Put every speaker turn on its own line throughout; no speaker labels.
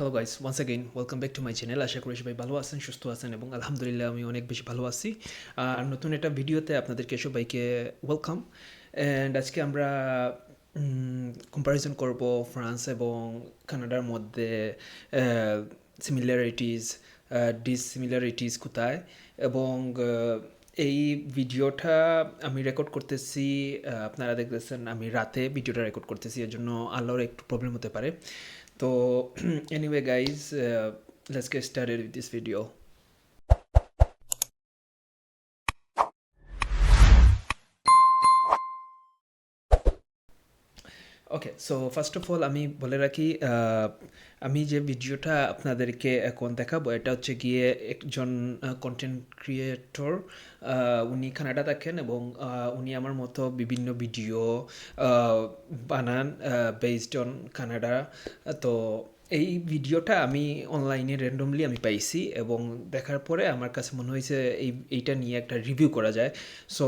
Hello guys, once again welcome back to my channel. আশা করি সবাই ভালো আছেন, সুস্থ আছেন এবং আলহামদুলিল্লাহ আমি অনেক বেশি ভালো আছি। আর নতুন একটা ভিডিওতে আপনাদেরকে সবাইকে ওয়েলকাম। অ্যান্ড আজকে আমরা কম্প্যারিজন করব ফ্রান্স এবং কানাডার মধ্যে সিমিলারিটিস, ডিসিমিলারিটিস কোথায়। এবং এই ভিডিওটা আমি রেকর্ড করতেছি, আপনারা দেখতেছেন আমি রাতে ভিডিওটা রেকর্ড করতেছি, এর জন্য আলোর একটু প্রবলেম হতে পারে। So, anyway, guys, let's get started with this video. Okay, so first of all আমি বলে রাখি, আমি যে ভিডিওটা আপনাদেরকে এখন দেখাবো এটা হচ্ছে গিয়ে একজন কন্টেন্ট ক্রিয়েটর। উনি কানাডা থাকেন এবং উনি আমার মতো বিভিন্ন ভিডিও বানান বেসড অন কানাডা। তো এই ভিডিওটা আমি অনলাইনে র্যান্ডমলি আমি পাইছি এবং দেখার পরে আমার কাছে মনে হয়েছে এইটা নিয়ে একটা রিভিউ করা যায়। সো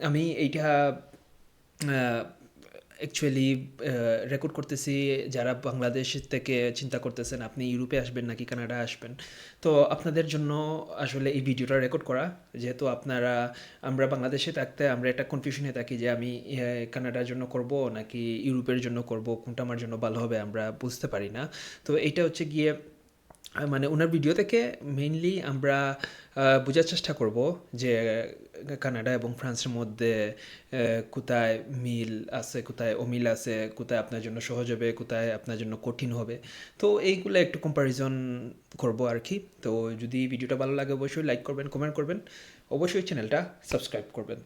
আমি এইটা অ্যাকচুয়ালি রেকর্ড করতেছি যারা বাংলাদেশ থেকে চিন্তা করতেছেন আপনি ইউরোপে আসবেন নাকি কানাডা আসবেন। তো আপনাদের জন্য আসলে এই ভিডিওটা রেকর্ড করা, যেহেতু আমরা বাংলাদেশে থাকতে আমরা একটা কনফিউশনে থাকি যে আমি কানাডার জন্য করব নাকি ইউরোপের জন্য করব, কোনটা আমার জন্য ভালো হবে আমরা বুঝতে পারি না। তো এইটা হচ্ছে গিয়ে মানে ওনার ভিডিও থেকে মেইনলি আমরা বোঝার চেষ্টা করব যে কানাডা এবং ফ্রান্সের মধ্যে কোথায় মিল আছে, কোথায় অমিল আছে, কোথায় আপনার জন্য সহজ হবে, কোথায় আপনার জন্য কঠিন হবে। তো এইগুলো একটু কম্প্যারিজন করব আর কি। তো যদি ভিডিওটা ভালো লাগে অবশ্যই লাইক করবেন, কমেন্ট করবেন, অবশ্যই চ্যানেলটা সাবস্ক্রাইব করবেন।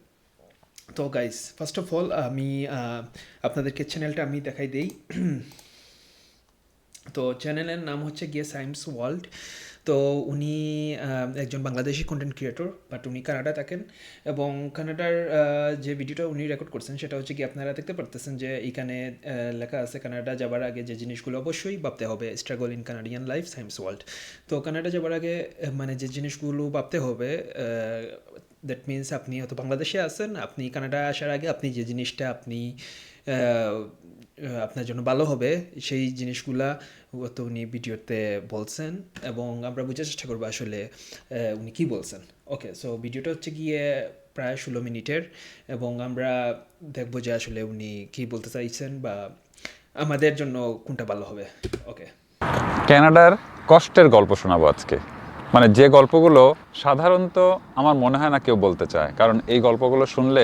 তো গাইস, ফার্স্ট অফ অল আমি আপনাদেরকে চ্যানেলটা আমি দেখাই দেই। তো চ্যানেলের নাম হচ্ছে গিয়ে সায়েন্স ওয়ার্ল্ড। তো উনি একজন বাংলাদেশি কন্টেন্ট ক্রিয়েটর, বাট উনি কানাডা থাকেন এবং কানাডার যে ভিডিওটা উনি রেকর্ড করছেন সেটা হচ্ছে কি আপনারা দেখতে পারতেছেন যে এখানে লেখা আছে কানাডা যাবার আগে যে জিনিসগুলো অবশ্যই ভাবতে হবে, struggle in Canadian life science world. তো কানাডা যাবার আগে মানে যে জিনিসগুলো ভাবতে হবে, দ্যাট মিনস আপনি হয়তো বাংলাদেশে আছেন, আপনি কানাডা আসার আগে আপনি যে জিনিসটা আপনি আপনার জন্য ভালো হবে সেই জিনিসগুলা তো উনি ভিডিওতে বলছেন এবং আমরা বোঝার চেষ্টা করবো আসলে উনি কী বলছেন। ওকে, সো ভিডিওটা হচ্ছে গিয়ে প্রায় 16 মিনিটের এবং আমরা দেখবো যে আসলে উনি কী বলতে চাইছেন বা আমাদের জন্য কোনটা ভালো হবে। ওকে,
কানাডার কষ্টের গল্প শোনাবো আজকে। মানে যে গল্পগুলো সাধারণত আমার মনে হয় না কেউ বলতে চায়, কারণ এই গল্পগুলো শুনলে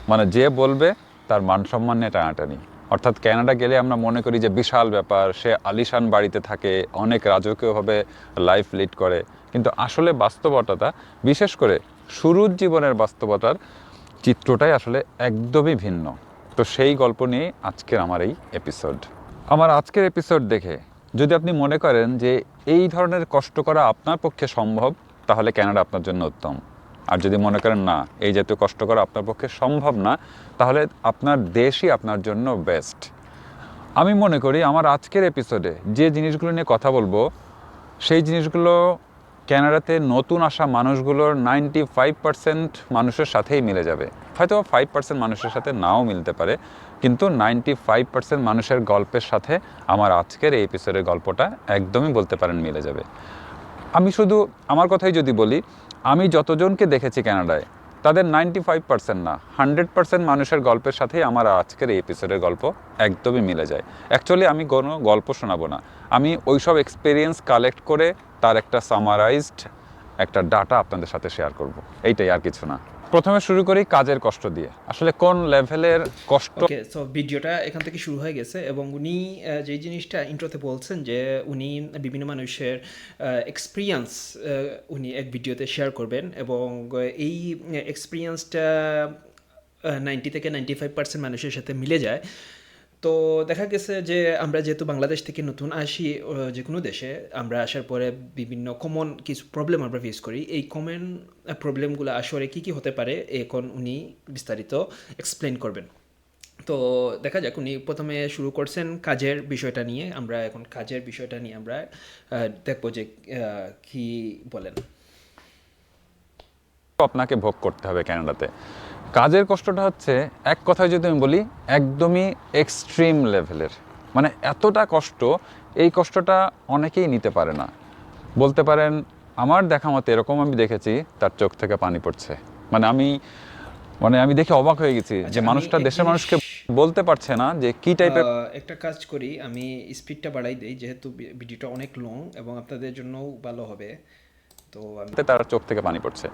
মানে যে বলবে তার মান সম্মান নিয়ে টানাটানি। অর্থাৎ কানাডা গেলে আমরা মনে করি যে বিশাল ব্যাপার, সে আলিশান বাড়িতে থাকে, অনেক রাজকীয়ভাবে লাইফ লিড করে, কিন্তু আসলে বাস্তবতাটা, বিশেষ করে শুরুর জীবনের বাস্তবতার চিত্রটাই আসলে একদমই ভিন্ন। তো সেই গল্প নিয়ে আজকের আমার এই এপিসোড। আমার আজকের এপিসোড দেখে যদি আপনি মনে করেন যে এই ধরনের কষ্ট করা আপনার পক্ষে সম্ভব, তাহলে কানাডা আপনার জন্য উত্তম। আর যদি মনে করেন না, এই জাতীয় কষ্ট করা আপনার পক্ষে সম্ভব না, তাহলে আপনার দেশই আপনার জন্য বেস্ট। আমি মনে করি আমার আজকের এপিসোডে যে জিনিসগুলো নিয়ে কথা বলবো, সেই জিনিসগুলো কানাডাতে নতুন আসা মানুষগুলোর 95% মানুষের সাথেই মিলে যাবে। হয়তো 5% মানুষের সাথে নাও মিলতে পারে, কিন্তু 95% মানুষের গল্পের সাথে আমার আজকের এই এপিসোডের গল্পটা একদমই বলতে পারেন মিলে যাবে। আমি শুধু আমার কথাই যদি বলি, আমি যতজনকে দেখেছি কানাডায়, তাদের 95% না 100% মানুষের গল্পের সাথেই আমার আজকের এই এপিসোডের গল্প একদমই মিলে যায়। অ্যাকচুয়ালি আমি কোনো গল্প শোনাবো না, আমি ওইসব এক্সপিরিয়েন্স কালেক্ট করে তার একটা সামারাইজড একটা ডাটা আপনাদের সাথে শেয়ার করব, এইটাই, আর কিছু না। প্রথমে শুরু করি কাজের কষ্ট দিয়ে। আসলে কোন লেভেলের কষ্ট।
ওকে, সো ভিডিওটা এখান থেকে শুরু হয়ে গেছে এবং উনি যেই জিনিসটা ইন্ট্রোতে বলছেন যে উনি বিভিন্ন মানুষের এক্সপিরিয়েন্স উনি এক ভিডিওতে শেয়ার করবেন এবং এই এক্সপিরিয়েন্সটা 90 থেকে 95% মানুষের সাথে মিলে যায়। তো দেখা গেছে যে আমরা যেহেতু বাংলাদেশ থেকে নতুন আসি যে কোনো দেশে, আমরা আসার পরে বিভিন্ন কমন কিছু প্রবলেম আমরা ফেস করি। এই কমন প্রবলেমগুলো আসলে কী কী হতে পারে এখন উনি বিস্তারিত এক্সপ্লেন করবেন। তো দেখা যাক, উনি প্রথমে শুরু করছেন কাজের বিষয়টা নিয়ে। আমরা এখন কাজের বিষয়টা নিয়ে আমরা দেখবো যে কী বলেন।
আপনাকে ভোগ করতে হবে কানাডাতে। কাজের কষ্টটা হচ্ছে, এক কথায় যদি আমি বলি, একদমই এক্সট্রিম লেভেলের। মানে এতটা কষ্ট এই কষ্টটা অনেকেই নিতে পারে না। বলতে পারেন আমার দেখা মতে এরকম আমি দেখেছি তার চোখ থেকে পানি পড়ছে। মানে আমি দেখে অবাক হয়ে গেছি যে
আচ্ছা, আমি
মানুষটা
এক
দেশের
জিনিস
মানুষকে বলতে পারছে না যে কী টাইপের
একটা কাজ করি, আমি স্পিডটা বাড়াই দেই যেহেতু ভিডিওটা অনেক লং এবং আপনাদের জন্যও ভালো হবে। তো আমি
তার চোখ থেকে পানি পড়ছে।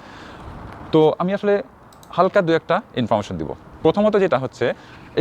তো আমি আসলে হালকা দু একটা ইনফরমেশন দিব। প্রথমত যেটা হচ্ছে,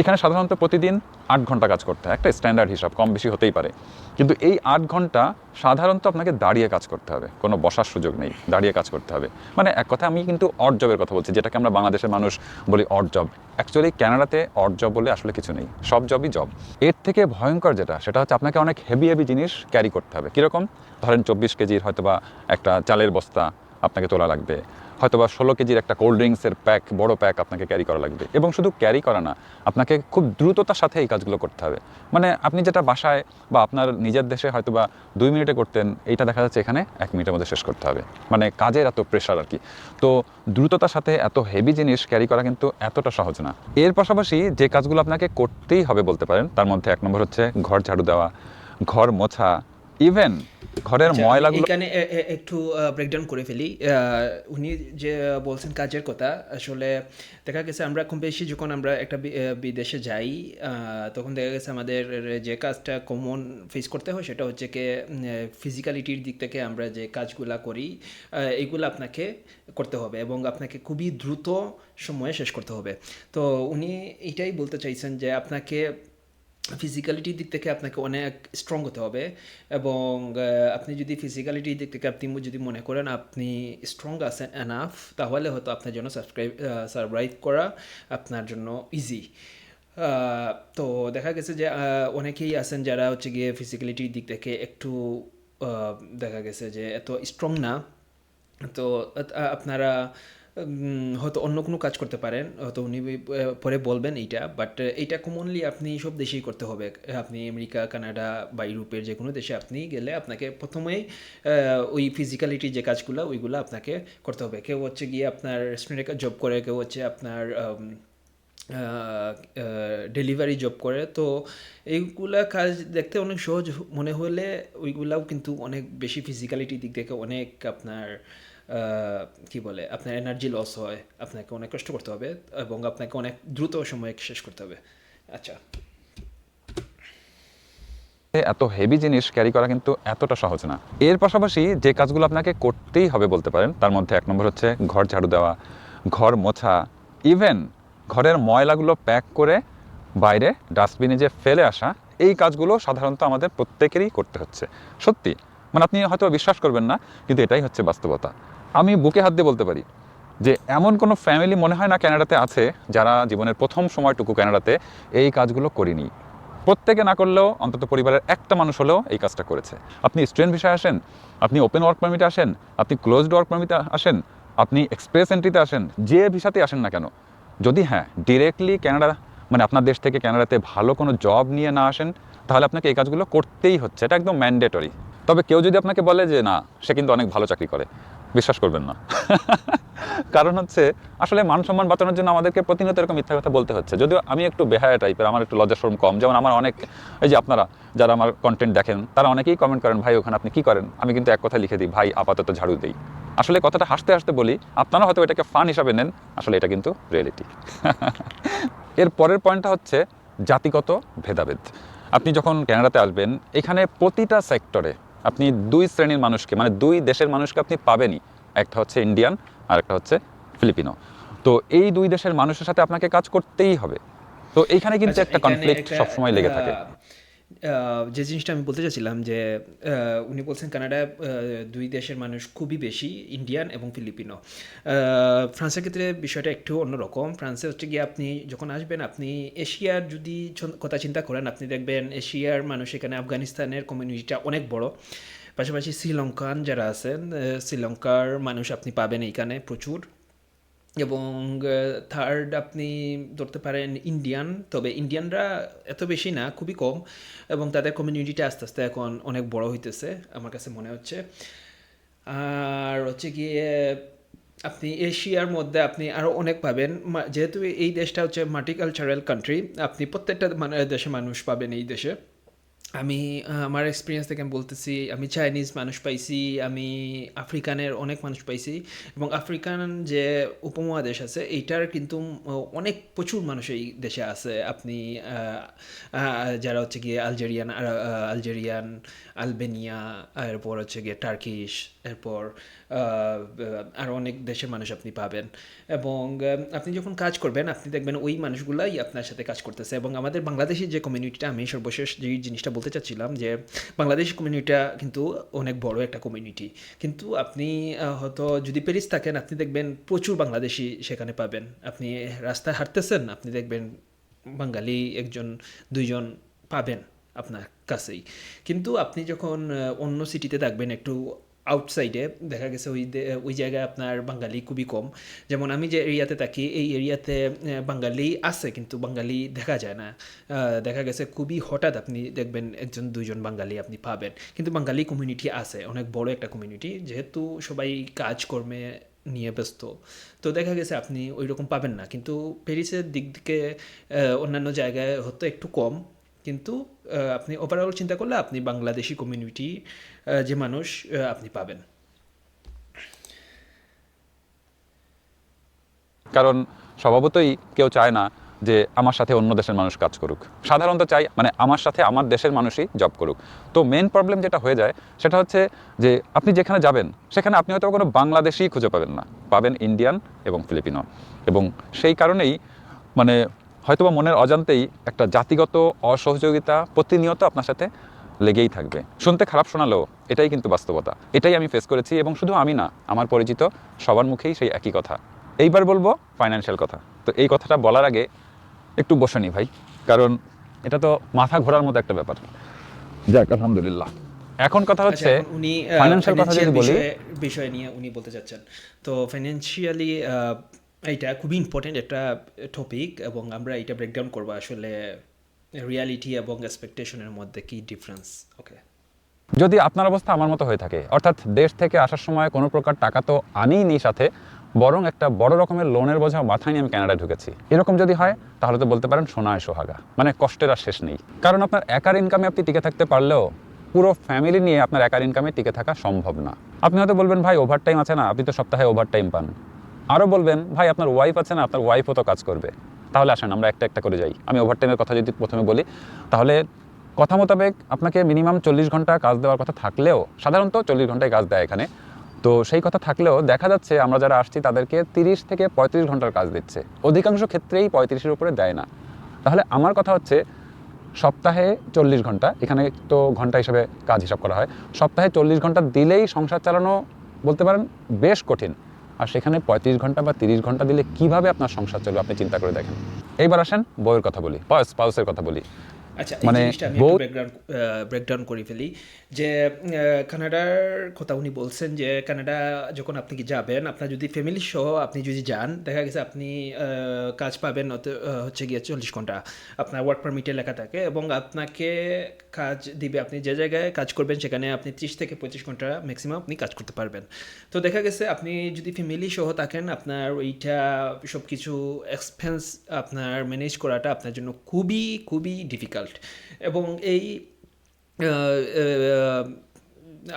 এখানে সাধারণত প্রতিদিন ৮ ঘন্টা কাজ করতে হয়, একটা স্ট্যান্ডার্ড হিসাব, কম বেশি হতেই পারে। কিন্তু এই ৮ ঘন্টা সাধারণত আপনাকে দাঁড়িয়ে কাজ করতে হবে, কোনো বসার সুযোগ নেই, দাঁড়িয়ে কাজ করতে হবে। মানে এক কথা আমি কিন্তু অড জবের কথা বলছি, যেটাকে আমরা বাংলাদেশের মানুষ বলি অড জব। অ্যাকচুয়ালি ক্যানাডাতে অড জব বলে আসলে কিছু নেই, সব জবই জব। এর থেকে ভয়ঙ্কর যেটা, সেটা হচ্ছে আপনাকে অনেক হেভি হেভি জিনিস ক্যারি করতে হবে। কীরকম? ধরেন 24 কেজির হয়তোবা একটা চালের বস্তা আপনাকে তোলা লাগবে, হয়তোবা 16 কেজির একটা কোল্ড ড্রিঙ্কসের প্যাক, বড় প্যাক আপনাকে ক্যারি করা লাগবে। এবং শুধু ক্যারি করা না, আপনাকে খুব দ্রুততার সাথে এই কাজগুলো করতে হবে। মানে আপনি যেটা বাসায় বা আপনার নিজের দেশে হয়তোবা 2 মিনিটে করতেন, এইটা দেখা যাচ্ছে এখানে 1 মিনিটের মধ্যে শেষ করতে হবে। মানে কাজের এত প্রেশার আর কি। তো দ্রুততার সাথে এত হেভি জিনিস ক্যারি করা কিন্তু এতটা সহজ না। এর পাশাপাশি যে কাজগুলো আপনাকে করতেই হবে বলতে পারেন, তার মধ্যে 1 নম্বর হচ্ছে ঘর ঝাড়ু দেওয়া, ঘর মোছা, ইভেন ঘরের
আচ্ছা, আমি
ময়লাগুলো।
এইখানে একটু ব্রেকডাউন করে ফেলি। উনি যে বলছেন কাজের কথা, আসলে দেখা গেছে আমরা কম বেশি যখন আমরা একটা বিদেশে যাই, তখন দেখা গেছে আমাদের যে কাজটা কমন ফেস করতে হয় সেটা হচ্ছে কি ফিজিক্যালিটির দিক থেকে আমরা যে কাজগুলা করি, এইগুলো আপনাকে করতে হবে এবং আপনাকে খুবই দ্রুত সময়ে শেষ করতে হবে। তো উনি এটাই বলতে চাইছেন যে আপনাকে ফিজিক্যালিটির দিক থেকে আপনাকে অনেক স্ট্রং হতে হবে এবং আপনি যদি ফিজিক্যালিটির দিক থেকে আপনি যদি মনে করেন আপনি স্ট্রং আছেন এনাফ, তাহলে হয়তো আপনার জন্য সার্ভাইভ করা আপনার জন্য ইজি। তো দেখা গেছে যে অনেকেই আছেন যারা হচ্ছে গিয়ে ফিজিক্যালিটির দিক থেকে একটু দেখা গেছে যে এত স্ট্রং না। তো আপনারা হয়তো অন্য কোনো কাজ করতে পারেন, হয়তো উনি পরে বলবেন এইটা, বাট এইটা কমনলি আপনি সব দেশেই করতে হবে। আপনি আমেরিকা, কানাডা বা ইউরোপের যে কোনো দেশে আপনি গেলে আপনাকে প্রথমেই ওই ফিজিক্যালিটি যে কাজগুলো ওইগুলো আপনাকে করতে হবে। কেউ হচ্ছে গিয়ে আপনার রেস্টুরেন্টে জব করে, কেউ হচ্ছে আপনার ডেলিভারি জব করে। তো এইগুলা কাজ দেখতে অনেক সহজ মনে হলে ওইগুলাও কিন্তু অনেক বেশি ফিজিক্যালিটির দিক থেকে অনেক আপনার কি বলে আপনার এনার্জি লস হয়, আপনাকে অনেক কষ্ট করতে হবে এবং আপনাকে অনেক দ্রুত সময়ে শেষ করতে হবে। আচ্ছা,
এত হেভি জিনিস ক্যারি করা কিন্তু এতটা সহজ না। এর পাশাপাশি যে কাজগুলো আপনাকে করতেই হবে বলতে পারেন, তার মধ্যে 1 নম্বর হচ্ছে ঘর ঝাড়ু দেওয়া, ঘর মোছা, ইভেন ঘরের ময়লাগুলো প্যাক করে বাইরে ডাস্টবিনে যে ফেলে আসা, এই কাজগুলো সাধারণত আমাদের প্রত্যেকেরই করতে হচ্ছে। সত্যি, মানে আপনি হয়তো বিশ্বাস করবেন না, কিন্তু এটাই হচ্ছে বাস্তবতা। আমি বুকে হাত দিয়ে বলতে পারি যে এমন কোনো ফ্যামিলি মনে হয় না কানাডাতে আছে যারা জীবনের প্রথম সময়টুকু কানাডাতে এই কাজগুলো করেনি। প্রত্যেকে না করলেও অন্তত পরিবারের একটা মানুষ হলেও এই কাজটা করেছে। আপনি স্টুডেন্ট ভিসায় আসেন, আপনি ওপেন ওয়ার্ক পারমিটে আসেন, আপনি ক্লোজড ওয়ার্ক পারমিটে আসেন, আপনি এক্সপ্রেস এন্ট্রিতে আসেন, যে ভিসাতেই আসেন না কেন, যদি ডিরেক্টলি কানাডা মানে আপনার দেশ থেকে কানাডাতে ভালো কোনো জব নিয়ে না আসেন, তাহলে আপনাকে এই কাজগুলো করতেই হচ্ছে। এটা একদম ম্যান্ডেটরি। তবে কেউ যদি আপনাকে বলে যে না, সে কিন্তু অনেক ভালো চাকরি করে, বিশ্বাস করবেন না। কারণ হচ্ছে আসলে মান সম্মান বাঁচানোর জন্য আমাদেরকে প্রতিনিয়ত এরকম মিথ্যা কথা বলতে হচ্ছে। যদিও আমি একটু বেহায়া টাইপের, আমার একটু লজ্জা শরম কম। যেমন আমার অনেক, এই যে আপনারা যারা আমার কন্টেন্ট দেখেন, তারা অনেকেই কমেন্ট করেন, ভাই ওখানে আপনি কী করেন? আমি কিন্তু এক কথা লিখে দিই, ভাই আপাতত ঝাড়ু দিই। আসলে কথাটা হাসতে হাসতে বলি, আপনারা হয়তো এটাকে ফান হিসাবে নেন, আসলে এটা কিন্তু রিয়েলিটি। এর পরের পয়েন্টটা হচ্ছে জাতিগত ভেদাভেদ। আপনি যখন কানাডাতে আসবেন, এখানে প্রতিটা সেক্টরে আপনি 2 শ্রেণীর মানুষকে, মানে 2 দেশের মানুষকে আপনি পাবেনই। একটা হচ্ছে ইন্ডিয়ান আর একটা হচ্ছে ফিলিপিনো। তো এই 2 দেশের মানুষের সাথে আপনাকে কাজ করতেই হবে। তো এইখানে কিন্তু
আচ্ছা,
একটা
এখানে
কনফ্লিক্ট
একটা
সবসময় লেগে থাকে।
যে জিনিসটা আমি বলতে চাচ্ছিলাম যে উনি বলছেন কানাডায় 2 দেশের মানুষ খুবই বেশি, ইন্ডিয়ান এবং ফিলিপিনো। ফ্রান্সের ক্ষেত্রে বিষয়টা একটু অন্যরকম। ফ্রান্সে হচ্ছে গিয়ে আপনি যখন আসবেন, আপনি এশিয়ার যদি কথা চিন্তা করেন, আপনি দেখবেন এশিয়ার মানুষ এখানে আফগানিস্তানের কমিউনিটিটা অনেক বড়। পাশাপাশি শ্রীলঙ্কান যারা আছেন, শ্রীলঙ্কার মানুষ আপনি পাবেন এইখানে প্রচুর। এবং থার্ড আপনি ধরতে পারেন ইন্ডিয়ান, তবে ইন্ডিয়ানরা এত বেশি না, খুবই কম এবং তাদের কমিউনিটিটা আস্তে আস্তে এখন অনেক বড় হইতেছে আমার কাছে মনে হচ্ছে। আর হচ্ছে গিয়ে আপনি এশিয়ার মধ্যে আপনি আরও অনেক পাবেন, যেহেতু এই দেশটা হচ্ছে মাল্টিকালচারাল কান্ট্রি, আপনি প্রত্যেকটা দেশে মানুষ পাবেন এই দেশে। আমি আমার এক্সপিরিয়েন্স থেকে আমি বলতেছি, আমি চাইনিজ মানুষ পাইছি, আমি আফ্রিকানের অনেক মানুষ পাইছি, এবং আফ্রিকান যে উপমহাদেশ আছে এইটার কিন্তু অনেক প্রচুর মানুষ এই দেশে আছে। আপনি যারা হচ্ছে গিয়ে আলজেরিয়ান, আলবেনিয়া, এরপর হচ্ছে গিয়ে টার্কিশ, এরপর আরও অনেক দেশের মানুষ আপনি পাবেন। এবং আপনি যখন কাজ করবেন আপনি দেখবেন ওই মানুষগুলাই আপনার সাথে কাজ করতেছে। এবং আমাদের বাংলাদেশি যে কমিউনিটিটা, আমি সর্বশেষ যেই জিনিসটা বলতে চাচ্ছিলাম যে বাংলাদেশি কমিউনিটিটা কিন্তু অনেক বড় একটা কমিউনিটি। কিন্তু আপনি হয়তো যদি প্যারিস থাকেন আপনি দেখবেন প্রচুর বাংলাদেশি সেখানে পাবেন। আপনি রাস্তায় হাঁটতেছেন আপনি দেখবেন বাঙালি একজন দুইজন পাবেন আপনার কাছেই। কিন্তু আপনি যখন অন্য সিটিতে থাকবেন একটু আউটসাইডে, দেখা গেছে ওই জায়গায় আপনার বাঙালি খুবই কম। যেমন আমি যে এরিয়াতে থাকি এই এরিয়াতে বাঙালি আছে কিন্তু বাঙালি দেখা যায় না। দেখা গেছে খুবই হঠাৎ আপনি দেখবেন একজন দুইজন বাঙালি আপনি পাবেন, কিন্তু বাঙালি কমিউনিটি আছে, অনেক বড় একটা কমিউনিটি, যেহেতু সবাই কাজকর্মে নিয়ে ব্যস্ত। তো দেখা গেছে আপনি ওই রকম পাবেন না। কিন্তু প্যারিসের দিক থেকে অন্যান্য জায়গায় হয়তো একটু কম, কিন্তু আপনি ওভারঅল চিন্তা করলে আপনি বাংলাদেশি কমিউনিটি যে মানুষ আপনি পাবেন।
কারণ স্বভাবতই কেউ চায় না যে আমার সাথে অন্য দেশের মানুষ কাজ করুক, সাধারণত চাই মানে আমার সাথে আমার দেশের মানুষই জব করুক। তো মেন প্রবলেম যেটা হয়ে যায় সেটা হচ্ছে যে আপনি যেখানে যাবেন সেখানে আপনি হয়তো কোনো বাংলাদেশি খুঁজে পাবেন না, পাবেন ইন্ডিয়ান এবং ফিলিপিনো। এবং সেই কারণেই মানে হয়তোবা মনের অজান্তেই একটা জাতিগত অসহযোগিতা প্রতিনিয়ত আপনার সাথে লেগেই থাকবে। শুনতে খারাপ শোনালেও এটাই কিন্তু বাস্তবতা, এটাই আমি ফেস করেছি এবং শুধু আমি না, আমার পরিচিত সবার মুখেই সেই একই কথা। এইবার বলবো ফাইন্যান্সিয়াল কথা। তো এই কথাটা বলার আগে একটু বসে নি ভাই, কারণ এটা তো মাথা ঘোরার মতো একটা ব্যাপার। যাক আলহামদুলিল্লাহ। এখন কথা
আচ্ছা,
হচ্ছে
এখন উনি
ফাইন্যান্সিয়াল কথা
ফাইন্যান্সিয়াল
যদি বলি,
বিষয় নিয়ে উনি বলতে চাচ্ছেন। তো ফাইন্যান্সিয়ালি এইটা খুবই ইম্পর্টেন্ট একটা টপিক, এবং আমরা এটা ব্রেকডাউন করবো আসলে রিয়ালিটি এবং এক্সপেকটেশনের মধ্যে কি ডিফারেন্স। ওকে।
যদি আপনার অবস্থা আমার মতো হয়ে থাকে, অর্থাৎ দেশ থেকে আসার সময় কোনো প্রকার টাকা তো আনিই সাথে, বরং একটা বড় রকমের লোনের বোঝা মাথায় নিয়ে আমি কানাডায় ঢুকেছি, এরকম যদি হয় তাহলে তো বলতে পারেন সোনায় সোহাগা, মানে কষ্টের আর শেষ নেই। কারণ আপনার একার ইনকামে আপনি টিকে থাকতে পারলেও পুরো ফ্যামিলি নিয়ে আপনার একার ইনকামে টিকে থাকা সম্ভব না। আপনি হয়তো বলবেন ভাই ওভারটাইম আছে না, আপনি তো সপ্তাহে ওভারটাইম পান। আরও বলবেন ভাই আপনার ওয়াইফ আছে না, আপনার ওয়াইফও তো কাজ করবে। তাহলে আসেন আমরা একটা একটা করে যাই। আমি ওভারটাইমের কথা যদি প্রথমে বলি, তাহলে কথা মোতাবেক আপনাকে মিনিমাম 40 ঘন্টা কাজ দেওয়ার কথা থাকলেও, সাধারণত 40 ঘন্টায় কাজ দেয় এখানে, তো সেই কথা থাকলেও দেখা যাচ্ছে আমরা যারা আসছি তাদেরকে 30 থেকে 35 ঘন্টার কাজ দিচ্ছে, অধিকাংশ ক্ষেত্রেই 35-এর উপরে দেয় না। তাহলে আমার কথা হচ্ছে সপ্তাহে 40 ঘন্টা, এখানে তো ঘন্টা হিসাবে কাজ হিসাব করা হয়, সপ্তাহে 40 ঘন্টা দিলেই সংসার চালানো বলতে পারেন বেশ কঠিন। আর সেখানে 35 ঘন্টা বা 30 ঘন্টা দিলে কিভাবে আপনার সংসার চলবে আপনি চিন্তা করে দেখেন। এইবার আসেন বউয়ের কথা বলি, স্পাউসের কথা বলি।
আচ্ছা, এই
মানে
জিনিসটা আমি
বউ,
একটু ব্রেকডাউন করে ফেলি। যে কানাডার কথা উনি বলছেন যে কানাডা যখন আপনি কি যাবেন, আপনার যদি ফ্যামিলি সহ আপনি যদি যান, দেখা গেছে আপনি কাজ পাবেন হচ্ছে গিয়ে 40 ঘন্টা আপনার ওয়ার্ক পারমিটে লেখা থাকে, এবং আপনাকে কাজ দিবে, আপনি যে জায়গায় কাজ করবেন সেখানে আপনি 30 থেকে 35 ঘন্টা ম্যাক্সিমাম আপনি কাজ করতে পারবেন। তো দেখা গেছে আপনি যদি ফ্যামিলি সহ থাকেন আপনার ওইটা সব কিছু এক্সপেন্স আপনার ম্যানেজ করাটা আপনার জন্য খুবই খুবই ডিফিকাল্ট। এবং এই আহ, আহ,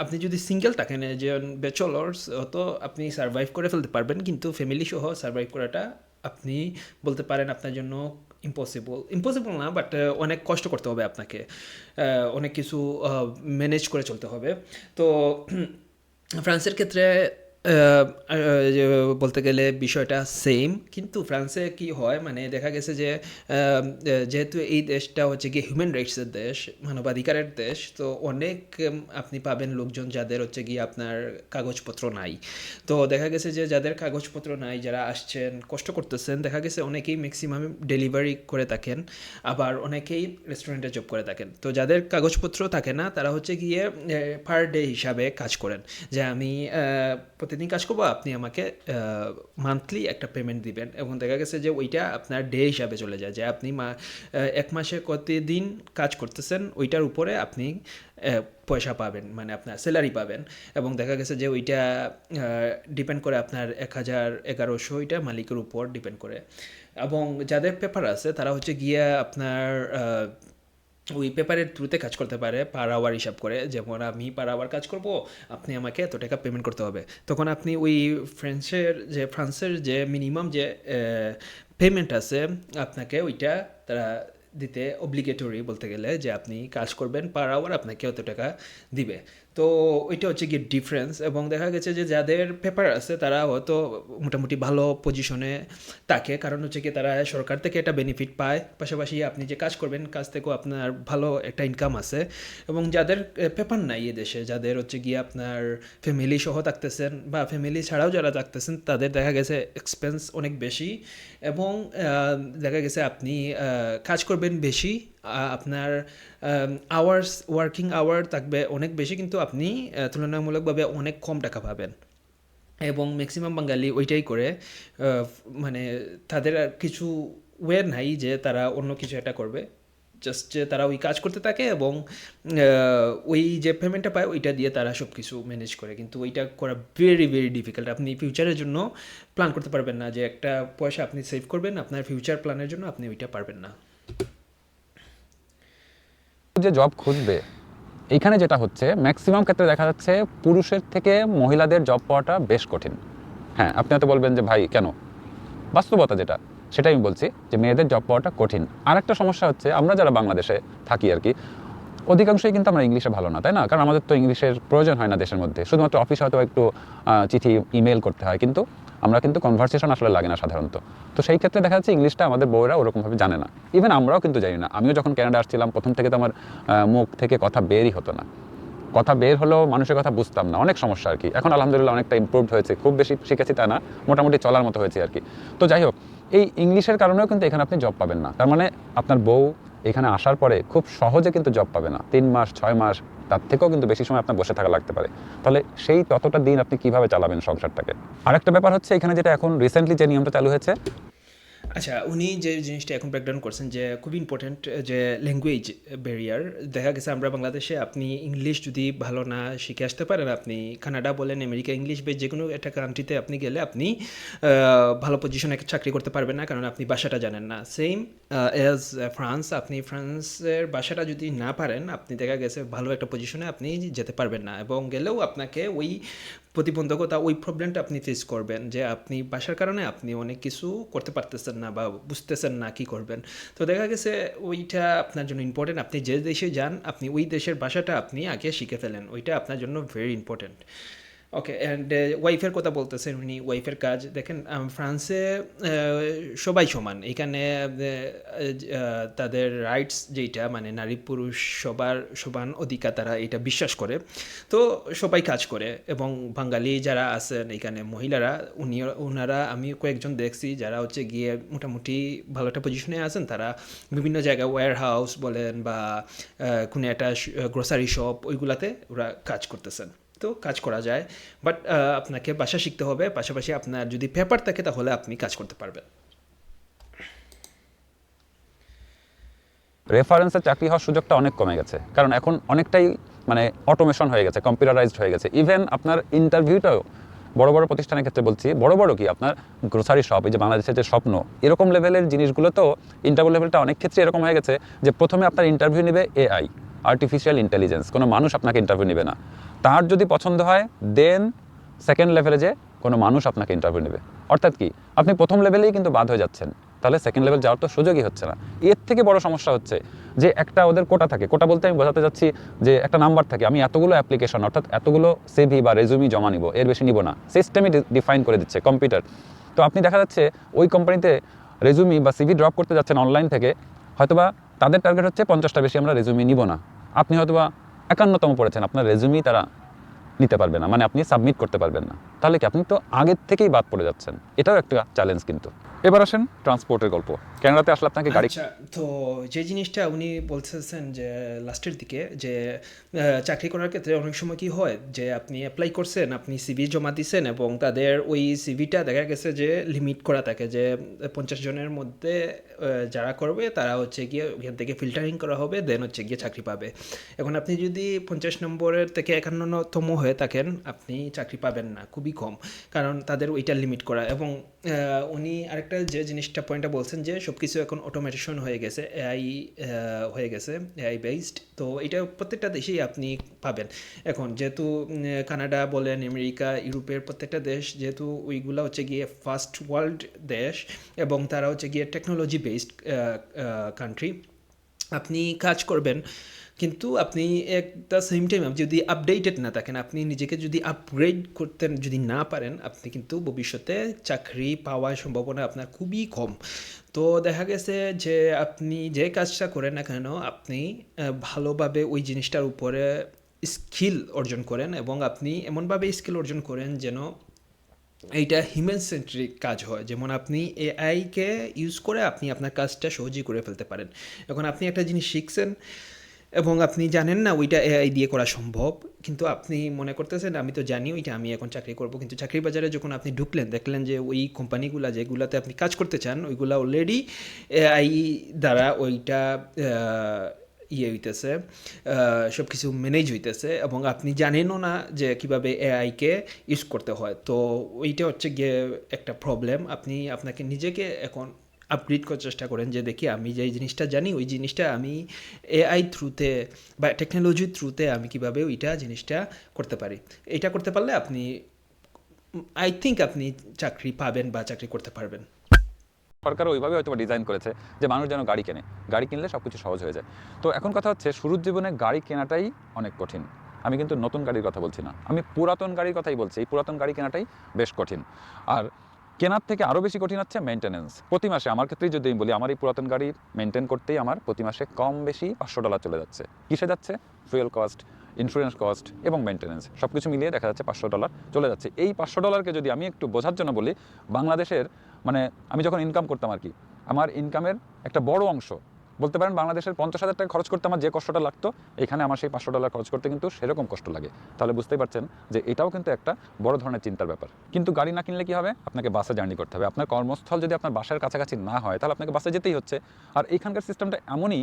আপনি যদি সিঙ্গেল থাকেন যে ব্যাচেলার্স, তো আপনি সার্ভাইভ করে ফেলতে পারবেন, কিন্তু ফ্যামিলি সহ সার্ভাইভ করাটা আপনি বলতে পারেন আপনার জন্য ইম্পসিবল। ইম্পসিবল না, বাট অনেক কষ্ট করতে হবে আপনাকে, অনেক কিছু ম্যানেজ করে চলতে হবে। তো ফ্রান্সের ক্ষেত্রে আহ, যে বলতে গেলে বিষয়টা সেম, কিন্তু ফ্রান্সে কি হয় মানে দেখা গেছে যে যেহেতু এই দেশটা হচ্ছে গিয়ে হিউম্যান রাইটসের দেশ, মানবাধিকারের দেশ, তো অনেক আপনি পাবেন লোকজন যাদের হচ্ছে গিয়ে আপনার কাগজপত্র নাই। তো দেখা গেছে যে যাদের কাগজপত্র নাই, যারা আসছেন কষ্ট করতেছেন, দেখা গেছে অনেকেই ম্যাক্সিমাম ডেলিভারি করে থাকেন, আবার অনেকেই রেস্টুরেন্টে জব করে থাকেন। তো যাদের কাগজপত্র থাকে না তারা হচ্ছে গিয়ে পার ডে হিসাবে কাজ করেন, যে আমি প্রতিদিন কাজ করবো, আপনি আমাকে মান্থলি একটা পেমেন্ট দিবেন, এবং দেখা গেছে যে ওইটা আপনার ডে হিসাবে চলে যায়, যে আপনি এক মাসে কতদিন কাজ করতেছেন ওইটার উপরে আপনি পয়সা পাবেন, মানে আপনার স্যালারি পাবেন। এবং দেখা গেছে যে ওইটা ডিপেন্ড করে আপনার 1000-1100, ওইটা মালিকের উপর ডিপেন্ড করে। এবং যাদের পেপার আছে তারা হচ্ছে গিয়ে আপনার ওই পেপারের থ্রুতে কাজ করতে পারে পার আওয়ার হিসাব করে, যেমন আমি পার আওয়ার কাজ করব, আপনি আমাকে এত টাকা পেমেন্ট করতে হবে। তখন আপনি ওই ফ্রান্সের যে মিনিমাম যে পেমেন্ট আছে আপনাকে ওইটা তারা দিতে অব্লিগেটরি বলতে গেলে, যে আপনি কাজ করবেন পার আওয়ার আপনাকে অত টাকা দিবে। তো ওইটা হচ্ছে গিয়ে ডিফারেন্স। এবং দেখা গেছে যে যাদের পেপার আছে তারা হয়তো মোটামুটি ভালো পজিশনে থাকে, কারণ হচ্ছে কি তারা সরকার থেকে একটা বেনিফিট পায়, পাশাপাশি আপনি যে কাজ করবেন কাজ থেকেও আপনার ভালো একটা ইনকাম আছে। এবং যাদের পেপার নাই দেশে, যাদের হচ্ছে গিয়ে আপনার ফ্যামিলি সহ থাকতেছেন বা ফ্যামিলি ছাড়াও যারা থাকতেছেন, তাদের দেখা গেছে এক্সপেন্স অনেক বেশি। এবং দেখা গেছে আপনি কাজ করবেন বেশি, আপনার ওয়ার্কিং আওয়ার থাকবে অনেক বেশি, কিন্তু আপনি তুলনামূলকভাবে অনেক কম টাকা পাবেন। এবং ম্যাক্সিমাম বাঙালি ওইটাই করে, মানে তাদের আর কিছু ওয়ে নাই যে তারা অন্য কিছু একটা করবে, জাস্ট যে তারা ওই কাজ করতে থাকে এবং ওই যে পেমেন্টটা পায় ওইটা দিয়ে তারা সব কিছু ম্যানেজ করে। কিন্তু ওইটা করা ভেরি ভেরি ডিফিকাল্ট। আপনি ফিউচারের জন্য প্ল্যান করতে পারবেন না, যে একটা পয়সা আপনি সেভ করবেন আপনার ফিউচার প্ল্যানের জন্য, আপনি ওইটা পারবেন না।
যে জব খুঁজবে, এইখানে যেটা হচ্ছে ম্যাক্সিমাম ক্ষেত্রে দেখা যাচ্ছে পুরুষের থেকে মহিলাদের জব পাওয়াটা বেশ কঠিন। হ্যাঁ, আপনি হয়তো বলবেন যে ভাই কেন, বাস্তবতা যেটা সেটাই আমি বলছি যে মেয়েদের জব পাওয়াটা কঠিন। আর একটা সমস্যা হচ্ছে আমরা যারা বাংলাদেশে থাকি আর কি, অধিকাংশই কিন্তু আমরা ইংলিশে ভালো না, তাই না? কারণ আমাদের তো ইংলিশের প্রয়োজন হয় না দেশের মধ্যে, শুধুমাত্র অফিসে হয়তো একটু চিঠি ইমেল করতে হয়, কিন্তু আমরা কিন্তু কনভারসেশন আসলে লাগে না সাধারণত। তো সেই ক্ষেত্রে দেখা যাচ্ছে ইংলিশটা আমাদের বউরা ওরকমভাবে জানে না, ইভেন আমরাও কিন্তু জানি না। আমিও যখন কানাডা আসছিলাম প্রথম থেকে তো আমার মুখ থেকে কথা বেরই হতো না, কথা বের হলেও মানুষের কথা বুঝতাম না, অনেক সমস্যা আর কি। এখন আলহামদুলিল্লাহ অনেকটা ইমপ্রুভড হয়েছে, খুব বেশি শিখেছি তা না, মোটামুটি চলার মতো হয়েছে আর কি। তো যাই হোক, এই ইংলিশের কারণেও কিন্তু এখানে আপনি জব পাবেন না। তার মানে আপনার বউ এখানে আসার পরে খুব সহজে কিন্তু জব পাবে না, 3 মাস 6 মাস, তার থেকেও কিন্তু বেশি সময় আপনার বসে থাকা লাগতে পারে। তাহলে সেই ততটা দিন আপনি কিভাবে চালাবেন সংসারটাকে? আরেকটা ব্যাপার হচ্ছে এখানে যেটা এখন রিসেন্টলি যে নিয়মটা চালু হয়েছে,
আচ্ছা, উনি যে জিনিসটা এখন ব্রেকডাউন করছেন যে খুব ইম্পর্ট্যান্ট, যে ল্যাঙ্গুয়েজ ব্যারিয়ার। দেখা গেছে আমরা বাংলাদেশে আপনি ইংলিশ যদি ভালো না শিখে আসতে পারেন, আপনি কানাডা বলেন, আমেরিকা, ইংলিশ বা যে কোনো একটা কান্ট্রিতে আপনি গেলে আপনি ভালো পজিশনে চাকরি করতে পারবেন না, কারণ আপনি ভাষাটা জানেন না। সেম অ্যাজ ফ্রান্স, আপনি ফ্রান্সের ভাষাটা যদি না পারেন, আপনি দেখা গেছে ভালো একটা পজিশনে আপনি যেতে পারবেন না, এবং গেলেও আপনাকে ওই প্রতিবন্ধকতা, ওই প্রবলেমটা আপনি ফেস করবেন, যে আপনি ভাষার কারণে আপনি অনেক কিছু করতে পারতেছেন না বা বুঝতেছেন না কি করবেন। তো দেখা গেছে ওইটা আপনার জন্য ইম্পর্টেন্ট। আপনি যে দেশে যান, আপনি ওই দেশের ভাষাটা আপনি আগে শিখে ফেলেন, ওইটা আপনার জন্য ভেরি ইম্পর্টেন্ট। ওকে, অ্যান্ড ওয়াইফের কথা বলতেছেন উনি, ওয়াইফের কাজ দেখেন, ফ্রান্সে সবাই সমান। এখানে তাদের রাইটস যেটা, মানে নারী পুরুষ সবার সমান অধিকার, তারা এটা বিশ্বাস করে। তো সবাই কাজ করে। এবং বাঙালি যারা আছেন এখানে মহিলারা, ওনারা আমি কয়েকজন দেখছি যারা হচ্ছে গিয়ে মোটামুটি ভালো একটা পজিশনে আছেন, তারা বিভিন্ন জায়গায় ওয়্যার হাউস বলেন বা কোনো একটা গ্রোসারি শপ, ওইগুলাতে ওরা কাজ করতেছেন। তো কাজ করা যায়, বাট আপনাকে ভাষা শিখতে হবে, পাশাপাশি আপনার যদি পেপার থাকে তাহলে আপনি কাজ করতে পারবেন।
রেফারেন্সে চাকরি হওয়ার সুযোগটা অনেক কমে গেছে, কারণ এখন অনেকটাই মানে অটোমেশন হয়ে গেছে, কম্পিউটারাইজড হয়ে গেছে। ইভেন আপনার ইন্টারভিউটাও বড় বড় প্রতিষ্ঠানের ক্ষেত্রে বলছি, বড় বড় কি আপনার গ্রোসারি শপ, এই যে বাংলাদেশের যে স্বপ্ন, এরকম লেভেলের জিনিসগুলো তো ইন্টারভিউ লেভেলটা অনেক ক্ষেত্রে এরকম হয়ে গেছে যে প্রথমে আপনার ইন্টারভিউ নেবে এআই, আর্টিফিশিয়াল ইন্টেলিজেন্স, কোনো মানুষ আপনাকে ইন্টারভিউ নেবে না। তার যদি পছন্দ হয় দেন সেকেন্ড লেভেলে যে কোনো মানুষ আপনাকে ইন্টারভিউ নেবে। অর্থাৎ কি, আপনি প্রথম লেভেলেই কিন্তু বাদ হয়ে যাচ্ছেন, তাহলে সেকেন্ড লেভেল যাওয়ার তো সুযোগই হচ্ছে না। এর থেকে বড় সমস্যা হচ্ছে যে একটা ওদের কোটা থাকে, কোটা বলতে আমি বোঝাতে যাচ্ছি যে একটা নাম্বার থাকে, আমি এতগুলো অ্যাপ্লিকেশন অর্থাৎ এতগুলো সিভি বা রেজুমি জমা নিব, এর বেশি নিব না, সিস্টেমই ডিফাইন করে দিচ্ছে কম্পিউটার। তো আপনি দেখা যাচ্ছে ওই কোম্পানিতে রেজুমি বা সিভি ড্রপ করতে যাচ্ছেন অনলাইন থেকে, হয়তোবা তাদের টার্গেট হচ্ছে 50টা বেশি আমরা রেজুমি নিব না, আপনি হয়তোবা 51তম পড়েছেন, আপনার রেজুমি তারা নিতে পারবে না, মানে আপনি সাবমিট করতে পারবেন না। তাহলে কি আপনি তো আগের থেকেই বাদ পড়ে যাচ্ছেন, এটাও একটা চ্যালেঞ্জ কিন্তু। এবার আসেন ট্রান্সপোর্টের গল্প। কানাডাতে আসলে আপনাকে গাড়ি,
আচ্ছা, তো যে জিনিসটা উনি বলতেছেন যে লাস্টের দিকে যে চাকরি করার ক্ষেত্রে অনেক সময় কি হয় যে আপনি অ্যাপ্লাই করছেন, আপনি সিভি জমা দিচ্ছেন, এবং তাদের ওই সিভিটা দেখা গেছে যে লিমিট করা থাকে, যে 50 জনের মধ্যে যারা করবে তারা হচ্ছে গিয়ে ওখান থেকে ফিল্টারিং করা হবে, দেন হচ্ছে গিয়ে চাকরি পাবে। এখন আপনি যদি 50 নম্বরের থেকে 51তম হয়ে হয়ে থাকেন আপনি চাকরি পাবেন না, খুবই কম, কারণ তাদের ওইটা লিমিট করা। এবং উনি আরেকটা যে জিনিসটা পয়েন্টটা বলছেন যে সব কিছু এখন অটোমেটেশন হয়ে গেছে, এআই হয়ে গেছে, এআই বেসড। তো এটা প্রত্যেকটা দেশেই আপনি পাবেন এখন, যেহেতু কানাডা বলেন, আমেরিকা, ইউরোপের প্রত্যেকটা দেশ যেহেতু ওইগুলো হচ্ছে গিয়ে ফার্স্ট ওয়ার্ল্ড দেশ এবং তারা হচ্ছে গিয়ে টেকনোলজি বেসড কান্ট্রি, আপনি কাজ করবেন কিন্তু আপনি এট দ্য সেম টাইম যদি আপডেটেড না থাকেন, আপনি নিজেকে যদি আপগ্রেড করতে যদি না পারেন, আপনি কিন্তু ভবিষ্যতে চাকরি পাওয়ার সম্ভাবনা আপনার খুবই কম। তো দেখা গেছে যে আপনি যে কাজটা করেন না কেন, আপনি ভালোভাবে ওই জিনিসটার উপরে স্কিল অর্জন করেন এবং আপনি এমনভাবে স্কিল অর্জন করেন যেন এইটা হিউম্যান সেন্ট্রিক কাজ হয়। যেমন আপনি এআইকে ইউজ করে আপনি আপনার কাজটা সহজেই করে ফেলতে পারেন। এখন আপনি একটা জিনিস শিখছেন এবং আপনি জানেন না ওইটা এআই দিয়ে করা সম্ভব, কিন্তু আপনি মনে করতেছেন আমি তো জানি ওইটা, আমি এখন চাকরি করব। কিন্তু চাকরির বাজারে যখন আপনি ঢুকলেন, দেখলেন যে ওই কোম্পানিগুলা যেগুলাতে আপনি কাজ করতে চান ওইগুলা অলরেডি এআই দ্বারা ওইটা হইতেছে, সব কিছু ম্যানেজ হইতেছে এবং আপনি জানেনও না যে কিভাবে এআইকে ইউজ করতে হয়। তো ওইটা হচ্ছে গিয়ে একটা প্রবলেম। আপনি আপনাকে নিজেকে এখন আপগ্রেড করার চেষ্টা করেন যে দেখি আমি যে জিনিসটা জানি ওই জিনিসটা আমি এআই থ্রুতে বা টেকনোলজির থ্রুতে আমি কিভাবে ওইটা জিনিসটা করতে পারি। এটা করতে পারলে আপনি, আই থিঙ্ক আপনি চাকরি পাবেন বা চাকরি করতে পারবেন।
সরকার ওইভাবে হয়তো ডিজাইন করেছে যে মানুষ যেন গাড়ি কেনে, গাড়ি কিনলে সব কিছু সহজ হয়ে যায়। তো এখন কথা হচ্ছে শুরুর জীবনে গাড়ি কেনাটাই অনেক কঠিন। আমি কিন্তু নতুন গাড়ির কথা বলছি না, আমি পুরাতন গাড়ির কথাই বলছি। এই পুরাতন গাড়ি কেনাটাই বেশ কঠিন। আর কেনার থেকে আরও বেশি কঠিন হচ্ছে মেনটেন্যান্স। প্রতি মাসে আমার ক্ষেত্রেই যদি আমি বলি, আমার এই পুরাতন গাড়ি মেনটেন করতেই আমার প্রতি মাসে কম বেশি $500 চলে যাচ্ছে। কিসে যাচ্ছে? ফুয়েল কস্ট, ইন্স্যুরেন্স কস্ট এবং মেনটেন্যান্স সব কিছু মিলিয়ে দেখা যাচ্ছে $500 চলে যাচ্ছে। এই $500কে যদি আমি একটু বোঝার জন্য বলি, বাংলাদেশের মানে আমি যখন ইনকাম করতাম আর কি, আমার ইনকামের একটা বড় অংশ বলতে পারেন বাংলাদেশের $50,000 খরচ করতে আমার যে কষ্টটা লাগতো, এখানে আমার সেই $500 খরচ করতে কিন্তু সেরকম কষ্ট লাগে। তাহলে বুঝতেই পারছেন যে এটাও কিন্তু একটা বড় ধরনের চিন্তার ব্যাপার। কিন্তু গাড়ি না কিনলে কি হবে? আপনাকে বাসে জার্নি করতে হবে। আপনার কর্মস্থল যদি আপনার বাসার কাছাকাছি না হয় তাহলে আপনাকে বাসে যেতেই হচ্ছে। আর এইখানকার সিস্টেমটা এমনই,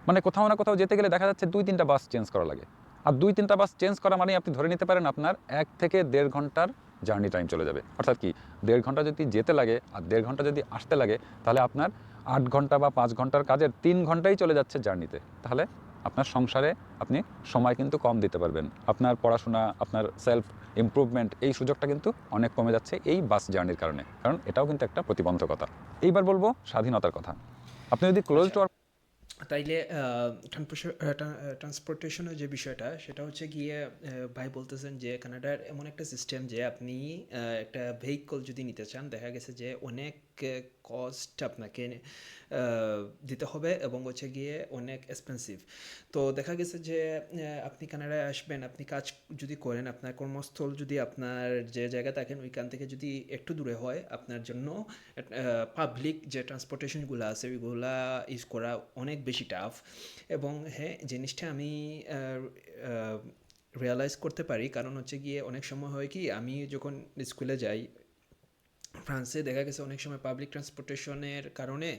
মানে কোথাও না কোথাও যেতে গেলে দেখা যাচ্ছে 2-3টা বাস চেঞ্জ করা লাগে। আর 2-3টা বাস চেঞ্জ করা মানে আপনি ধরে নিতে পারেন আপনার 1 থেকে 1.5 ঘন্টার জার্নি টাইম চলে যাবে। অর্থাৎ কি, 1.5 ঘন্টা যদি যেতে লাগে আর 1.5 ঘন্টা যদি আসতে লাগে, তাহলে আপনার 8 ঘন্টা বা 5 ঘন্টার কাজের 3 ঘন্টাই চলে যাচ্ছে জার্নিতে। তাহলে আপনার সংসারে আপনি সময় কিন্তু কম দিতে পারবেন। আপনার পড়াশোনা, আপনার সেলফ ইমপ্রুভমেন্ট, এই সুযোগটা কিন্তু অনেক কমে যাচ্ছে এই বাস জার্নির কারণে। কারণ এটাও কিন্তু একটা প্রতিবন্ধকতা। এইবার বলবো স্বাধীনতার কথা। আপনি যদি ক্লোজ
আচ্ছা,
ডোর
তাইলে ট্রান্সপোর্টেশনের যে বিষয়টা সেটা হচ্ছে গিয়ে ভাই বলতেছেন যে কানাডার এমন একটা সিস্টেম যে আপনি একটা ভেহিকল যদি নিতে চান, দেখা গেছে যে অনেক কস্ট আপনাকে দিতে হবে এবং হচ্ছে গিয়ে অনেক এক্সপেন্সিভ। তো দেখা গেছে যে আপনি কানাডায় আসবেন, আপনি কাজ যদি করেন, আপনার কর্মস্থল যদি আপনার যে জায়গা থাকেন ওইখান থেকে যদি একটু দূরে হয়, আপনার জন্য পাবলিক যে ট্রান্সপোর্টেশনগুলো আছে ওইগুলা ইউজ করা অনেক বেশি টাফ। এবং হ্যাঁ, জিনিসটা আমি রিয়ালাইজ করতে পারি, কারণ হচ্ছে গিয়ে অনেক সময় হয় কি, আমি যখন স্কুলে যাই ফ্রান্সে, দেখা গেছে অনেক সময় পাবলিক ট্রান্সপোর্টেশনের কারণে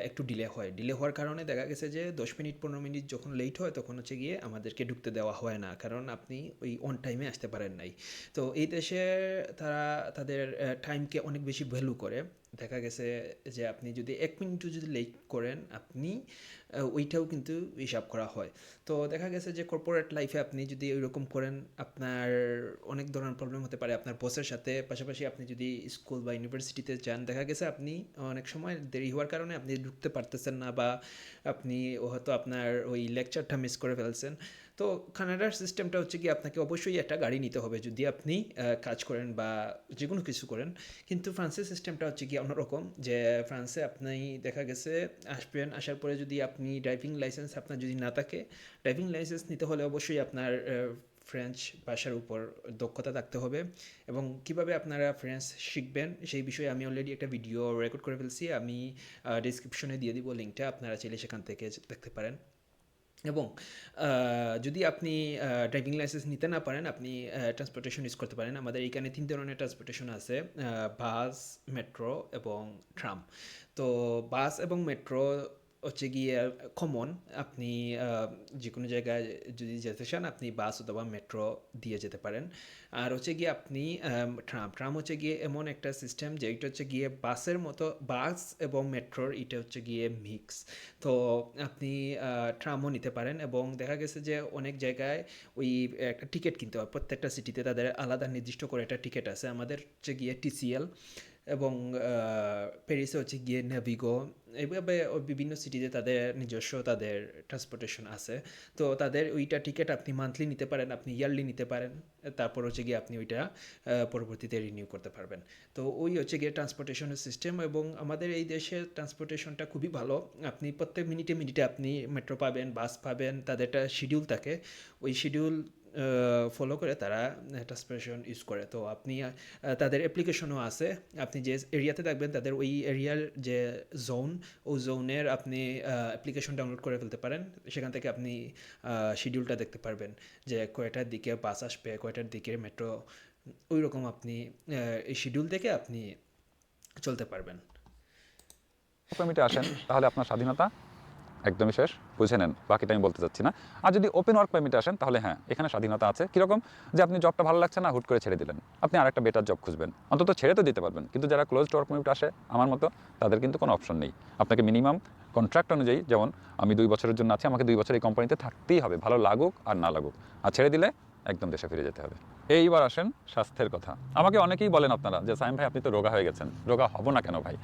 একটু ডিলে হয়। ডিলে হওয়ার কারণে দেখা গেছে যে 10 মিনিট 15 মিনিট যখন লেট হয় তখন হচ্ছে গিয়ে আমাদেরকে ঢুকতে দেওয়া হয় না, কারণ আপনি ওই অন টাইমে আসতে পারেন নাই। তো এই দেশে তারা তাদের টাইমকে অনেক বেশি ভ্যালু করে। দেখা গেছে যে আপনি যদি 1 মিনিটও যদি লেট করেন, আপনি ওইটাও কিন্তু হিসাব করা হয়। তো দেখা গেছে যে কর্পোরেট লাইফে আপনি যদি ওইরকম করেন, আপনার অনেক ধরনের প্রবলেম হতে পারে আপনার বসের সাথে। পাশাপাশি আপনি যদি স্কুল বা ইউনিভার্সিটিতে যান, দেখা গেছে আপনি অনেক সময় দেরি হওয়ার কারণে আপনি ঢুকতে পারতেছেন না, বা আপনি হয়তো আপনার ওই লেকচারটা মিস করে ফেলছেন। তো কানাডার সিস্টেমটা হচ্ছে কি, আপনাকে অবশ্যই একটা গাড়ি নিতে হবে যদি আপনি কাজ করেন বা যে কোনো কিছু করেন। কিন্তু ফ্রান্সের সিস্টেমটা হচ্ছে কি অন্যরকম, যে ফ্রান্সে আপনি দেখা গেছে আসবেন, আসার পরে যদি আপনি ড্রাইভিং লাইসেন্স আপনার যদি না থাকে, ড্রাইভিং লাইসেন্স নিতে হলে অবশ্যই আপনার ফ্রেঞ্চ ভাষার উপর দক্ষতা থাকতে হবে। এবং কিভাবে আপনারা ফ্রেঞ্চ শিখবেন সেই বিষয়ে আমি অলরেডি একটা ভিডিও রেকর্ড করে ফেলছি, আমি ডিসক্রিপশনে দিয়ে দিব লিঙ্কটা, আপনারা চাইলে সেখান থেকে দেখতে পারেন। এবং যদি আপনি ড্রাইভিং লাইসেন্স নিতে না পারেন, আপনি ট্রান্সপোর্টেশন ইউজ করতে পারেন। আমাদের এইখানে 3 ধরনের ট্রান্সপোর্টেশন আছে, বাস, মেট্রো এবং ট্রাম। তো বাস এবং মেট্রো হচ্ছে গিয়ে কমন। আপনি যে কোনো জায়গায় যদি যেতে চান আপনি বাস অথবা মেট্রো দিয়ে যেতে পারেন। আর হচ্ছে গিয়ে আপনি ট্রাম হচ্ছে গিয়ে এমন একটা সিস্টেম যে এটা হচ্ছে গিয়ে বাসের মতো, বাস এবং মেট্রোর এটা হচ্ছে গিয়ে মিক্স। তো আপনি ট্রামও নিতে পারেন এবং দেখা গেছে যে অনেক জায়গায় ওই একটা টিকিট কিনতে হয়, প্রত্যেকটা সিটিতে তাদের আলাদা নির্দিষ্ট করে একটা টিকিট আছে। আমাদের হচ্ছে গিয়ে টিসিএল এবং প্যারিসে হচ্ছে গিয়ে নেভিগো, এইভাবে বিভিন্ন সিটিতে তাদের নিজস্ব তাদের ট্রান্সপোর্টেশন আছে। তো তাদের ওইটা টিকিট আপনি মান্থলি নিতে পারেন, আপনি ইয়ারলি নিতে পারেন। তারপর হচ্ছে গিয়ে আপনি ওইটা পরবর্তীতে রিনিউ করতে পারবেন। তো ওই হচ্ছে গিয়ে ট্রান্সপোর্টেশনের সিস্টেম এবং আমাদের এই দেশের ট্রান্সপোর্টেশনটা খুবই ভালো। আপনি প্রত্যেক মিনিটে মিনিটে আপনি মেট্রো পাবেন, বাস পাবেন, তাদের একটা শিডিউল থাকে। ওই শিডিউল ফলো করে তারা ট্রান্সপোর্টেশন ইউজ করে। তো আপনি তাদের অ্যাপ্লিকেশনও আছে। আপনি যে এরিয়াতে থাকবেন তাদের ওই এরিয়ার যে জোন, ওই জোনের আপনি অ্যাপ্লিকেশন ডাউনলোড করে ফেলতে পারেন। সেখান থেকে আপনি শিডিউলটা দেখতে পারবেন যে কয়টার দিকে বাস আসবে, কয়টার দিকে মেট্রো, ওই রকম আপনি এই শিডিউল দেখে আপনি চলতে পারবেন।
পারমিটে আসেন তাহলে আপনার স্বাধীনতা একদমই শেষ, বুঝে নেন, বাকিটা আমি বলতে চাচ্ছি না। আর যদি ওপেন ওয়ার্ক পারমিটে আসেন তাহলে হ্যাঁ, এখানে স্বাধীনতা আছে। কীরকম? যে আপনি জবটা ভালো লাগছে না, হুট করে ছেড়ে দিলেন, আপনি আরেকটা বেটার জব খুঁজবেন, অন্তত ছেড়ে তো দিতে পারবেন। কিন্তু যারা ক্লোজড ওয়ার্ক পারমিট আসে আমার মতো, তাদের কিন্তু কোনো অপশন নেই। আপনাকে মিনিমাম কন্ট্রাক্ট অনুযায়ী, যেমন আমি 2 বছরের জন্য আছি, আমাকে 2 বছর এই কোম্পানিতে থাকতেই হবে, ভালো লাগুক আর না লাগুক। আর ছেড়ে দিলে একদম দেশে ফিরে যেতে হবে। এইবার আসেন স্বাস্থ্যের কথা। আমাকে অনেকেই বলেন আপনারা যে সাইম ভাই আপনি তো রোগা হয়ে গেছেন। রোগা হব না কেন ভাই?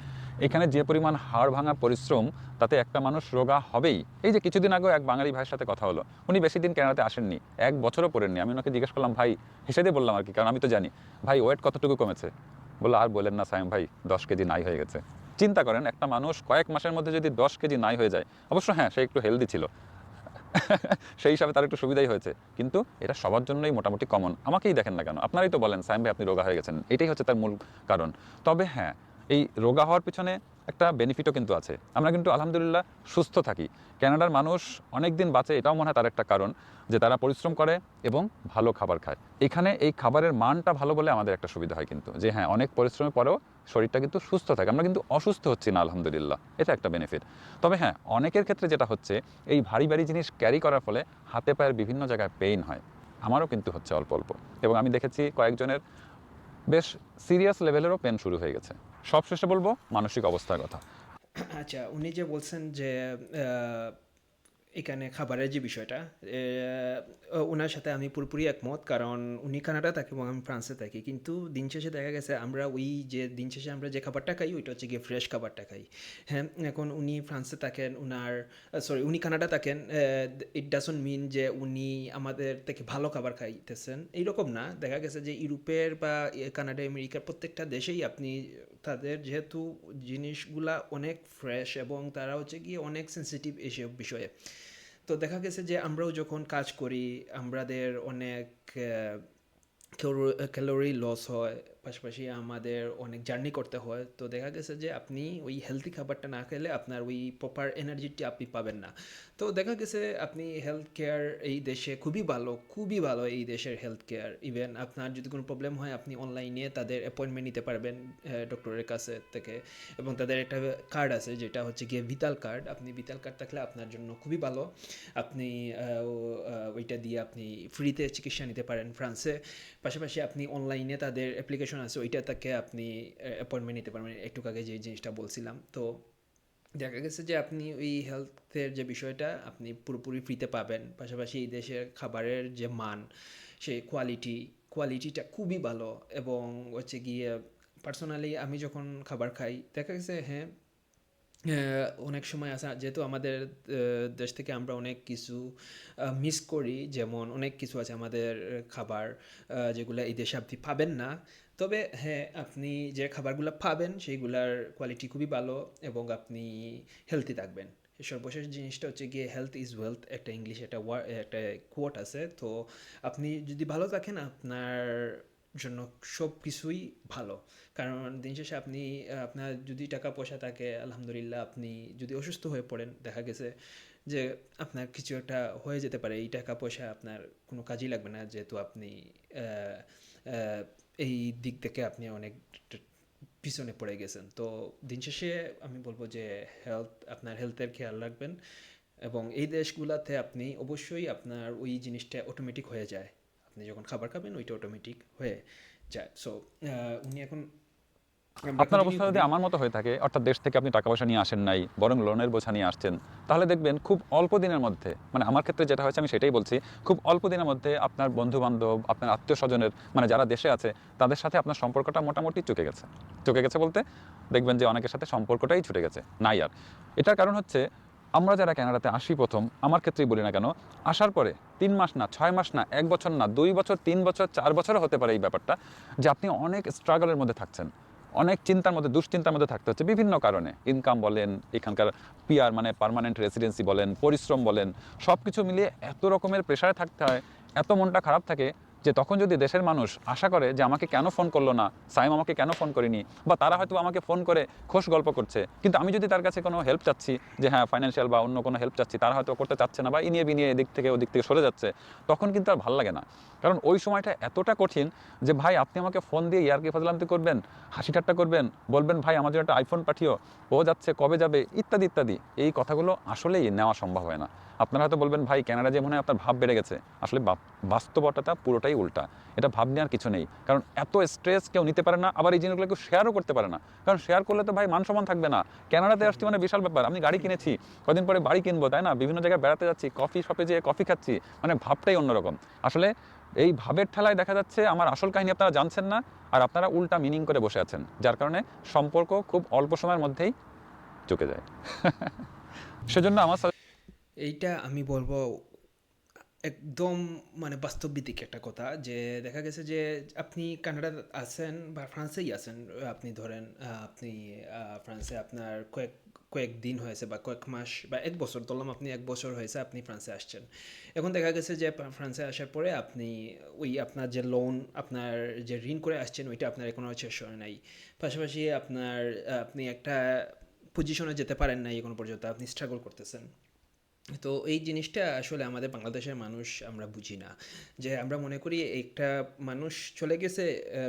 এখানে যে পরিমাণ হাড় ভাঙা পরিশ্রম, তাতে একটা মানুষ রোগা হবেই। এই যে কিছুদিন আগেও এক বাঙালি ভাইয়ের সাথে কথা হলো, উনি বেশি দিন কানাডাতে আসেননি, 1 বছরও পড়েননি। আমি ওনাকে জিজ্ঞেস করলাম, ভাই হেসে দিয়ে বললাম আর কি, কারণ আমি তো জানি, ভাই ওয়েট কতটুকু কমেছে? বললো, আর বলেন না সাইম ভাই, 10 কেজি নাই হয়ে গেছে। চিন্তা করেন, একটা মানুষ কয়েক মাসের মধ্যে যদি 10 কেজি নাই হয়ে যায়, অবশ্য হ্যাঁ সে একটু হেলদি ছিল, সেই হিসাবে তার একটু সুবিধাই হয়েছে, কিন্তু এটা সবার জন্যই মোটামুটি কমন। আমাকেই দেখেন না কেন, আপনারাই তো বলেন সাইম ভাই আপনি রোগা হয়ে গেছেন, এটাই হচ্ছে তার মূল কারণ। তবে হ্যাঁ, এই রোগা হওয়ার পিছনে একটা বেনিফিটও কিন্তু আছে। আমরা কিন্তু আলহামদুলিল্লাহ সুস্থ থাকি। কানাডার মানুষ অনেক দিন বাঁচে, এটাও মনে হয় তার একটা কারণ, যে তারা পরিশ্রম করে এবং ভালো খাবার খায়। এখানে এই খাবারের মানটা ভালো বলে আমাদের একটা সুবিধা হয় কিন্তু, যে হ্যাঁ অনেক পরিশ্রমের পরেও শরীরটা কিন্তু সুস্থ থাকে, আমরা কিন্তু অসুস্থ হচ্ছি না আলহামদুলিল্লাহ, এটা একটা বেনিফিট। তবে হ্যাঁ, অনেকের ক্ষেত্রে যেটা হচ্ছে, এই ভারী ভারী জিনিস ক্যারি করার ফলে হাতে পায়ের বিভিন্ন জায়গায় পেইন হয়। আমারও কিন্তু হচ্ছে অল্প অল্প, এবং আমি দেখেছি কয়েকজনের বেশ সিরিয়াস লেভেলেরও পেন শুরু হয়ে গেছে। সবশেষে বলবো মানসিক অবস্থার কথা।
আচ্ছা, উনি যে বলছেন যে আহ, এখানে খাবারের যে বিষয়টা, ওনার সাথে আমি পুরোপুরি একমত। কারণ উনি কানাডা থাকি এবং আমি ফ্রান্সে থাকি, কিন্তু দিন শেষে দেখা গেছে আমরা ওই যে দিন শেষে আমরা যে খাবারটা খাই ওইটা হচ্ছে গিয়ে ফ্রেশ খাবারটা খাই। হ্যাঁ, এখন উনি ফ্রান্সে থাকেন, সরি উনি কানাডা থাকেন, ইট ডাজন্ট মিন যে উনি আমাদের থেকে ভালো খাবার খাইতেছেন, এইরকম না। দেখা গেছে যে ইউরোপের বা কানাডা আমেরিকার প্রত্যেকটা দেশেই আপনি তাদের যেহেতু জিনিসগুলা অনেক ফ্রেশ এবং তারা হচ্ছে গিয়ে অনেক সেন্সিটিভ এসব বিষয়ে। তো দেখা গেছে যে আমরাও যখন কাজ করি আমাদের অনেক ক্যালোরি লস হয়, পাশাপাশি আমাদের অনেক জার্নি করতে হয়। তো দেখা গেছে যে আপনি ওই হেলদি খাবারটা না খেলে আপনার ওই প্রপার এনার্জিটি আপনি পাবেন না। তো দেখা গেছে আপনি হেলথ কেয়ার এই দেশে খুবই ভালো, খুবই ভালো এই দেশের হেলথ কেয়ার। ইভেন আপনার যদি কোনো প্রবলেম হয় আপনি অনলাইনে তাদের অ্যাপয়েন্টমেন্ট নিতে পারবেন ডক্টরের কাছে থেকে। এবং তাদের একটা কার্ড আছে যেটা হচ্ছে গিয়ে ভিটাল কার্ড, আপনি ভিটাল কার্ড থাকলে আপনার জন্য খুবই ভালো। আপনি ওইটা দিয়ে আপনি ফ্রিতে চিকিৎসা নিতে পারেন ফ্রান্সে। পাশাপাশি আপনি অনলাইনে তাদের অ্যাপ্লিকেশন আছে, ওইটা থেকে আপনি অ্যাপয়েন্টমেন্ট নিতে পারবেন, একটু আগে যে জিনিসটা বলছিলাম। তো দেখা গেছে যে আপনি ওই হেলথের যে বিষয়টা আপনি পুরোপুরি ফ্রিতে পাবেন। পাশাপাশি এই দেশের খাবারের যে মান, সেই কোয়ালিটিটা খুবই ভালো। এবং হচ্ছে গিয়ে পার্সোনালি আমি যখন খাবার খাই দেখা গেছে হ্যাঁ, অনেক সময় আছে যেহেতু আমাদের দেশ থেকে আমরা অনেক কিছু মিস করি, যেমন অনেক কিছু আছে আমাদের খাবার যেগুলো এই দেশে আপনি পাবেন না। তবে হ্যাঁ, আপনি যে খাবারগুলো পাবেন সেইগুলার কোয়ালিটি খুবই ভালো এবং আপনি হেলদি থাকবেন। সর্বশেষ জিনিসটা হচ্ছে গিয়ে হেলথ ইজ ওয়েলথ, একটা ইংলিশ একটা কোট আছে। তো আপনি যদি ভালো থাকেন আপনার জন্য সব কিছুই ভালো। কারণ দিন শেষে আপনি আপনার যদি টাকা পয়সা থাকে আলহামদুলিল্লাহ, আপনি যদি অসুস্থ হয়ে পড়েন দেখা গেছে যে আপনার কিছু একটা হয়ে যেতে পারে, এই টাকা পয়সা আপনার কোনো কাজই লাগবে না, যেহেতু আপনি আহ, আহ, এই দিক থেকে আপনি অনেক পিছনে পড়ে গেছেন। তো দিন শেষে আমি বলব যে আপনার হেলথের খেয়াল রাখবেন এবং এই দেশগুলাতে আপনি অবশ্যই আপনার ওই জিনিসটা অটোমেটিক হয়ে যায়। আপনি যখন খাবার খাবেন ওইটা অটোমেটিক হয়ে যায়। সো উনি এখন আমরা
আপনার
কন্টিনিউ
অবস্থা যদি
করি।
আমার মতো হয়ে থাকে, অর্থাৎ দেশ থেকে আপনি টাকা পয়সা নিয়ে আসেন নাই, বরং লোনের বোঝা নিয়ে আসছেন, তাহলে দেখবেন খুব অল্প দিনের মধ্যে, মানে আমার ক্ষেত্রে যেটা হয়েছে আমি সেটাই বলছি, খুব অল্প দিনের মধ্যে আপনার বন্ধু বান্ধব, আপনার আত্মীয় স্বজনের, মানে যারা দেশে আছে তাদের সাথে আপনার সম্পর্কটা মোটামুটি চুকে গেছে। চুকে গেছে বলতে দেখবেন যে অনেকের সাথে সম্পর্কটাই ছুটে গেছে, নাই আর। এটার কারণ হচ্ছে আমরা যারা কানাডাতে আসি প্রথম, আমার ক্ষেত্রেই বলি না কেন, আসার পরে 3 মাস না, 6 মাস না, 1 বছর না, 2 বছর, 3 বছর, 4 বছরও হতে পারে এই ব্যাপারটা, যে আপনি অনেক স্ট্রাগলের মধ্যে থাকছেন, অনেক চিন্তার মধ্যে, দুশ্চিন্তার মধ্যে থাকতে হচ্ছে বিভিন্ন কারণে। ইনকাম বলেন, এখানকার পিআর মানে পার্মানেন্ট রেসিডেন্সি বলেন, পরিশ্রম বলেন, সব কিছু মিলিয়ে এত রকমের প্রেশারে থাকতে হয়, এত মনটা খারাপ থাকে, যে তখন যদি দেশের মানুষ আশা করে যে আমাকে কেন ফোন করলো না, সাইম আমাকে কেন ফোন করেনি, বা তারা হয়তো আমাকে ফোন করে খোশ গল্প করছে, কিন্তু আমি যদি তার কাছে কোনো হেল্প চাচ্ছি, যে হ্যাঁ ফাইন্যান্সিয়াল বা অন্য কোনো হেল্প চাচ্ছি, তারা হয়তো করতে চাচ্ছে না বা ইনিয়ে বিনিয়ে এদিক থেকে ওদিক থেকে সরে যাচ্ছে, তখন কিন্তু আর ভালো লাগে না। কারণ ওই সময়টা এতটা কঠিন যে ভাই আপনি আমাকে ফোন দিয়ে ইয়ার্কি ফাজলামতি করবেন, হাসি ঠাট্টা করবেন, বলবেন ভাই আমার জন্য একটা আইফোন পাঠিও, ও যাচ্ছে কবে যাবে, ইত্যাদি ইত্যাদি। এই কথাগুলো আসলেই নেওয়া সম্ভব হয় না। আপনারা হয়তো বলবেন ভাই ক্যানাডা যে মনে হয় আপনার ভাব বেড়ে গেছে, আসলে বাস্তবতাটা পুরোটাই উল্টা। এটা ভাব নেওয়ার কিছু নেই, কারণ এত স্ট্রেস কেউ নিতে পারে না, আবার এই জিনিসগুলো কেউ শেয়ারও করতে পারে না, কারণ শেয়ার করলে তো ভাই মান সম্মান থাকবে না। কানাডাতে আসছি মানে বিশাল ব্যাপার, আমি গাড়ি কিনেছি, কদিন পরে বাড়ি কিনবো, তাই না, বিভিন্ন জায়গায় বেড়াতে যাচ্ছি, কফি শপে যেয়ে কফি খাচ্ছি, মানে ভাবটাই অন্যরকম। আসলে এই ভাবের ঠেলায় দেখা যাচ্ছে আমার আসল কাহিনী আপনারা জানছেন না, আর আপনারা উল্টা মিনিং করে বসে আছেন, যার কারণে সম্পর্ক খুব অল্প সময়ের মধ্যেই চুকে যায়। সেজন্য আমার
এইটা আমি বলব একদম মানে বাস্তবভিত্তিক একটা কথা, যে দেখা গেছে যে আপনি কানাডা আছেন বা ফ্রান্সেই আছেন, আপনি ধরেন আপনি ফ্রান্সে আপনার কয়েক দিন হয়েছে বা কয়েক মাস বা 1 বছর, ধরলাম আপনি 1 বছর হয়েছে আপনি ফ্রান্সে আসছেন। এখন দেখা গেছে যে ফ্রান্সে আসার পরে আপনি ওই আপনার যে লোন, আপনার যে ঋণ করে আসছেন ওইটা আপনার এখনও শেষ হয় নাই। পাশাপাশি আপনি একটা পজিশনে যেতে পারেন নাই এখনো পর্যন্ত, আপনি স্ট্রাগল করতেছেন। তো এই জিনিসটা আসলে আমাদের বাংলাদেশের মানুষ আমরা বুঝি না, যে আমরা মনে করি একটা মানুষ চলে গেছে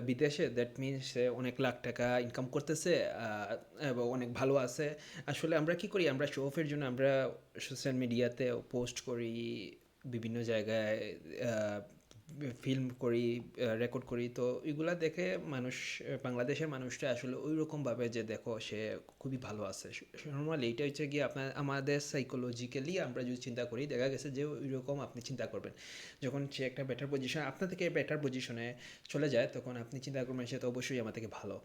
বিদেশে, দ্যাট মিনস সে অনেক লাখ টাকা ইনকাম করতেছে এবং অনেক ভালো আছে। আসলে আমরা কি করি, আমরা শো অফের জন্য আমরা সোশ্যাল মিডিয়াতে পোস্ট করি, বিভিন্ন জায়গায় ফিল্ম করি, রেকর্ড করি। তো এগুলা দেখে মানুষ, বাংলাদেশের মানুষটা আসলে ওই রকমভাবে যে দেখো সে খুবই ভালো আছে। নর্মালি এইটা হচ্ছে গিয়ে আপনার আমাদের সাইকোলজিক্যালি আমরা যদি চিন্তা করি, দেখা গেছে যে ওই রকম আপনি চিন্তা করবেন যখন সে একটা বেটার পজিশন, আপনার থেকে বেটার পজিশনে চলে যায়, তখন আপনি চিন্তা করবেন সে তো অবশ্যই আমার থেকে ভালো।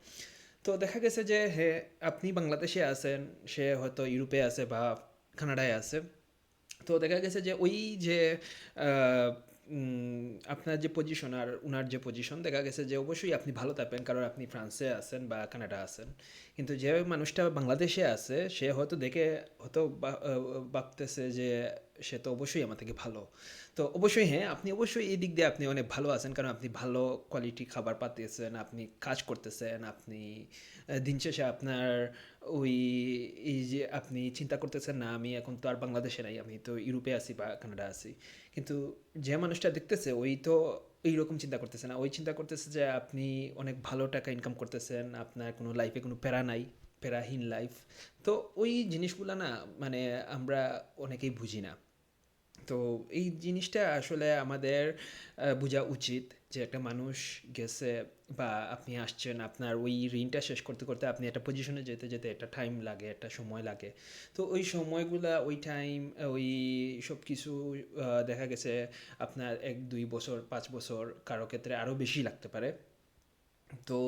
তো দেখা গেছে যে হ্যাঁ, আপনি বাংলাদেশে আছেন, সে হয়তো ইউরোপে আছে বা কানাডায় আছে। তো দেখা গেছে যে ওই যে আহ, আপনার যে পজিশন আর উনার যে পজিশন, দেখা গেছে যে অবশ্যই আপনি ভালো থাকবেন কারণ আপনি ফ্রান্সে আছেন বা কানাডা আছেন। কিন্তু যে মানুষটা বাংলাদেশে আছে সে হয়তো দেখে হয়তো ভাবতেছে যে সে তো অবশ্যই আমার থেকে ভালো। তো অবশ্যই হ্যাঁ, আপনি অবশ্যই এই দিক দিয়ে আপনি অনেক ভালো আছেন, কারণ আপনি ভালো কোয়ালিটি খাবার পাতেছেন, আপনি কাজ করতেছেন, আপনি দিন শেষে আপনার ওই এই যে আপনি চিন্তা করতেছেন না আমি এখন তো আর বাংলাদেশে নাই, আমি তো ইউরোপে আছি বা কানাডা আছি। কিন্তু যে মানুষটা দেখতেছে ওই তো এইরকম চিন্তা করতেছে না, ওই চিন্তা করতেছে যে আপনি অনেক ভালো টাকা ইনকাম করতেছেন, আপনার কোনো লাইফে কোনো প্যারা নাই, প্যারাহীন লাইফ। তো ওই জিনিসগুলো না মানে আমরা অনেকেই বুঝি না। তো এই জিনিসটা আসলে আমাদের বোঝা উচিত, যে একটা মানুষ গেছে বা আপনি আসছেন, আপনার ওই ঋণটা শেষ করতে করতে আপনি একটা পজিশনে যেতে যেতে একটা টাইম লাগে, একটা সময় লাগে। তো ওই সময়গুলা, ওই টাইম, ওই সব কিছু দেখা গেছে আপনার 1-2 বছর, 5 বছর, কারো ক্ষেত্রে আরও বেশি লাগতে পারে। তো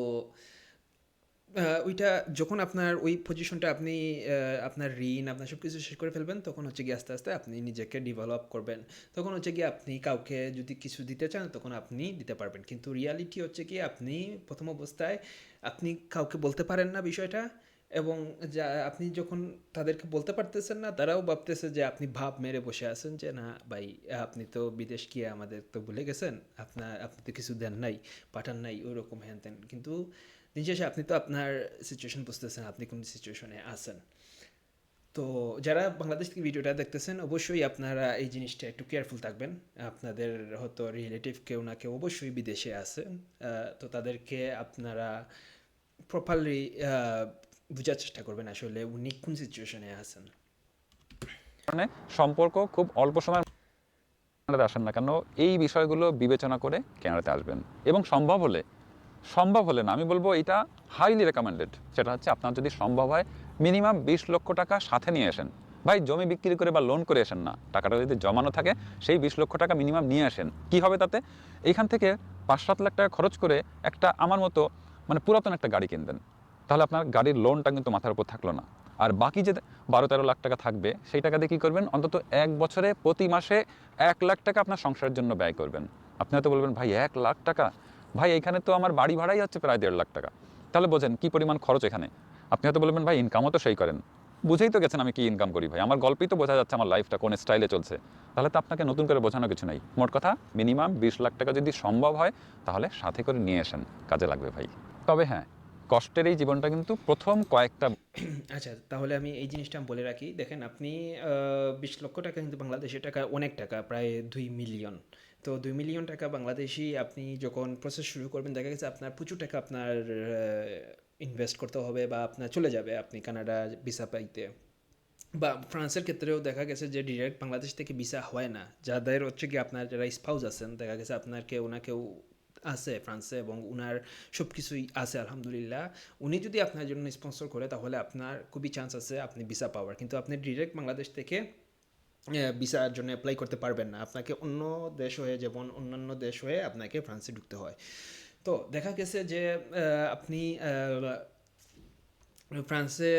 ওইটা যখন আপনার ওই পজিশনটা আপনি আপনার ঋণ আপনার সব কিছু শেষ করে ফেলবেন, তখন হচ্ছে গিয়ে আস্তে আস্তে আপনি নিজেকে ডেভেলপ করবেন। তখন হচ্ছে গিয়ে আপনি কাউকে যদি কিছু দিতে চান তখন আপনি দিতে পারবেন, কিন্তু রিয়ালিটি হচ্ছে কি আপনি প্রথম অবস্থায় আপনি কাউকে বলতে পারেন না বিষয়টা। এবং যা আপনি যখন তাদেরকে বলতে পারতেছেন না, তারাও ভাবতেছে যে আপনি ভাব মেরে বসে আছেন যে না ভাই, আপনি তো বিদেশ গিয়ে আমাদের তো ভুলে গেছেন, আপনি তো কিছু দেন নাই, পাঠান নাই, ওই রকম হ্যান ত্যান। কিন্তু দিন শেষে আপনি তো আপনার সিচুয়েশন বুঝতেছেন, আপনি কোন সিচুয়েশনে আছেন। তো যারা বাংলাদেশ থেকে ভিডিওটা দেখতেছেন অবশ্যই আপনারা এই জিনিসটা একটু কেয়ারফুল থাকবেন। আপনাদের হয়তো রিলেটিভ কেউ না কেউ অবশ্যই বিদেশে আছে, তো তাদেরকে আপনারা প্রপারলি বোঝার চেষ্টা করবেন আসলে উনি কোন সিচুয়েশনে আছেন।
কারণে সম্পর্ক খুব অল্প সময় কানাডাতে আসেন না কেন, এই বিষয়গুলো বিবেচনা করে কানাডাতে আসবেন। এবং সম্ভব হলে না, আমি বলবো এটা হাইলি রেকমেন্ডেড, সেটা হচ্ছে আপনার যদি সম্ভব হয় মিনিমাম 20 লক্ষ টাকা সাথে নিয়ে আসেন। ভাই জমি বিক্রি করে বা লোন করে আসেন না, টাকাটা যদি জমানো থাকে সেই 20 লক্ষ টাকা মিনিমাম নিয়ে আসেন। কি হবে তাতে? এইখান থেকে 5-7 লাখ টাকা খরচ করে একটা আমার মতো মানে পুরাতন একটা গাড়ি কিনবেন, তাহলে আপনার গাড়ির লোনটা কিন্তু মাথার উপর থাকলো না। আর বাকি যে 12-13 লাখ টাকা থাকবে সেই টাকা দিয়ে কী করবেন? অন্তত 1 বছরে প্রতি মাসে 1 লাখ টাকা আপনার সংসারের জন্য ব্যয় করবেন। আপনি হয়তো বলবেন ভাই 1 লাখ টাকা, ভাই এখানে তো আমার বাড়ি ভাড়াই হচ্ছে প্রায় 1.5 লাখ টাকা। তাহলে বোঝেন কী পরিমাণ খরচ এখানে। আপনি হয়তো বলবেন ভাই ইনকামও তো সেই করেন। বুঝেই তো গেছেন আমি কি ইনকাম করি ভাই, আমার গল্পেই তো বোঝা যাচ্ছে আমার লাইফটা কোন স্টাইলে চলছে। তাহলে তো আপনাকে নতুন করে বোঝানো কিছু নাই। মোট কথা মিনিমাম 20 লাখ টাকা যদি সম্ভব হয় তাহলে সাথে করে নিয়ে আসেন, কাজে লাগবে ভাই। তবে হ্যাঁ, কষ্টের এই জীবনটা কিন্তু প্রথম কয়েকটা
আচ্ছা, তাহলে আমি এই জিনিসটা বলে রাখি। দেখেন আপনি 20 লক্ষ টাকা কিন্তু বাংলাদেশের টাকা অনেক টাকা, প্রায় 2 মিলিয়ন। তো 2 মিলিয়ন টাকা বাংলাদেশি আপনি যখন প্রসেস শুরু করবেন, দেখা গেছে আপনার প্রচুর টাকা আপনার ইনভেস্ট করতে হবে বা আপনার চলে যাবে আপনি কানাডা ভিসা পাইতে। বা ফ্রান্সের ক্ষেত্রেও দেখা গেছে যে ডিরেক্ট বাংলাদেশ থেকে ভিসা হয় না, যাদের হচ্ছে কি আপনার যারা স্পাউস আছেন, দেখা গেছে আপনার কেউ না কেউ আছে ফ্রান্সে এবং উনার সব কিছুই আছে আলহামদুলিল্লাহ। উনি যদি আপনার জন্য স্পন্সর করে তাহলে আপনার খুবই চান্স আছে আপনি ভিসা পাওয়ার, কিন্তু আপনি ডিরেক্ট বাংলাদেশ থেকে ভিসার জন্য অ্যাপ্লাই করতে পারবেন না। আপনাকে অন্য দেশ হয়ে, যেমন অন্যান্য দেশ হয়ে আপনাকে ফ্রান্সে ঢুকতে হয়। তো দেখা গেছে যে আপনি ফ্রান্সে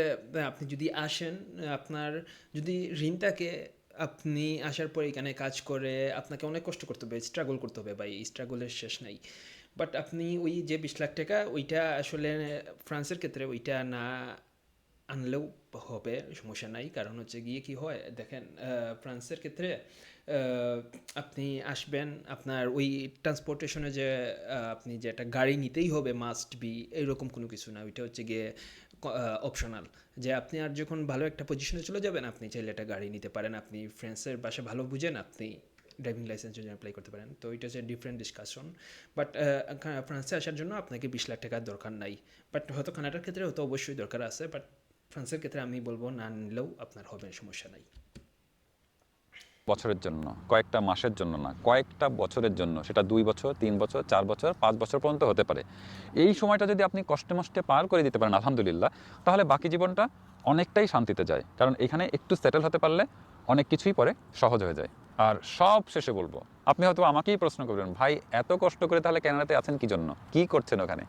আপনি যদি আসেন, আপনার যদি ঋণটাকে আপনি আসার পর এখানে কাজ করে আপনাকে অনেক কষ্ট করতে হবে, স্ট্রাগল করতে হবে, বা এই স্ট্রাগলের শেষ নাই। বাট আপনি ওই যে 20 লাখ টাকা ওইটা আসলে ফ্রান্সের ক্ষেত্রে ওইটা না আনলেও হবে, সমস্যা নাই। কারণ হচ্ছে গিয়ে কি হয় দেখেন, ফ্রান্সের ক্ষেত্রে আপনি আসবেন, আপনার ওই ট্রান্সপোর্টেশনে যে আপনি যে একটা গাড়ি নিতেই হবে মাস্ট বি, এরকম কোনো কিছু না। ওইটা হচ্ছে গিয়ে অপশনাল। যে আপনি আর যখন ভালো একটা পজিশনে চলে যাবেন আপনি চাইলে একটা গাড়ি নিতে পারেন, আপনি ফ্রান্সের ভাষা ভালো বুঝেন, আপনি ড্রাইভিং লাইসেন্সের জন্য অ্যাপ্লাই করতে পারেন। তো এটা হচ্ছে ডিফারেন্ট ডিসকাশন। বাট ফ্রান্সে আসার জন্য আপনাকে 20 লাখ টাকার দরকার নাই। বাট হয়তো কানাডার ক্ষেত্রে হয়তো অবশ্যই দরকার আছে, বাট ফ্রান্সের ক্ষেত্রে আমি বলবো না নিলেও আপনার হবে, সমস্যা নাই।
বছরের জন্য, কয়েকটা মাসের জন্য না, কয়েকটা বছরের জন্য, সেটা 2 বছর, 3 বছর, 4 বছর, 5 বছর পর্যন্ত হতে পারে। এই সময়টা যদি আপনি কষ্টে মষ্টে পার করে দিতে পারেন আলহামদুলিল্লাহ, তাহলে বাকি জীবনটা অনেকটাই শান্তিতে যায়। কারণ এখানে একটু সেটেল হতে পারলে অনেক কিছুই পরে সহজ হয়ে যায়। আর সব শেষে বলবো, আপনি হয়তো আমাকেই প্রশ্ন করবেন ভাই এত কষ্ট করে তাহলে কানাডাতে আছেন কি জন্য, কি করছেন ওখানে?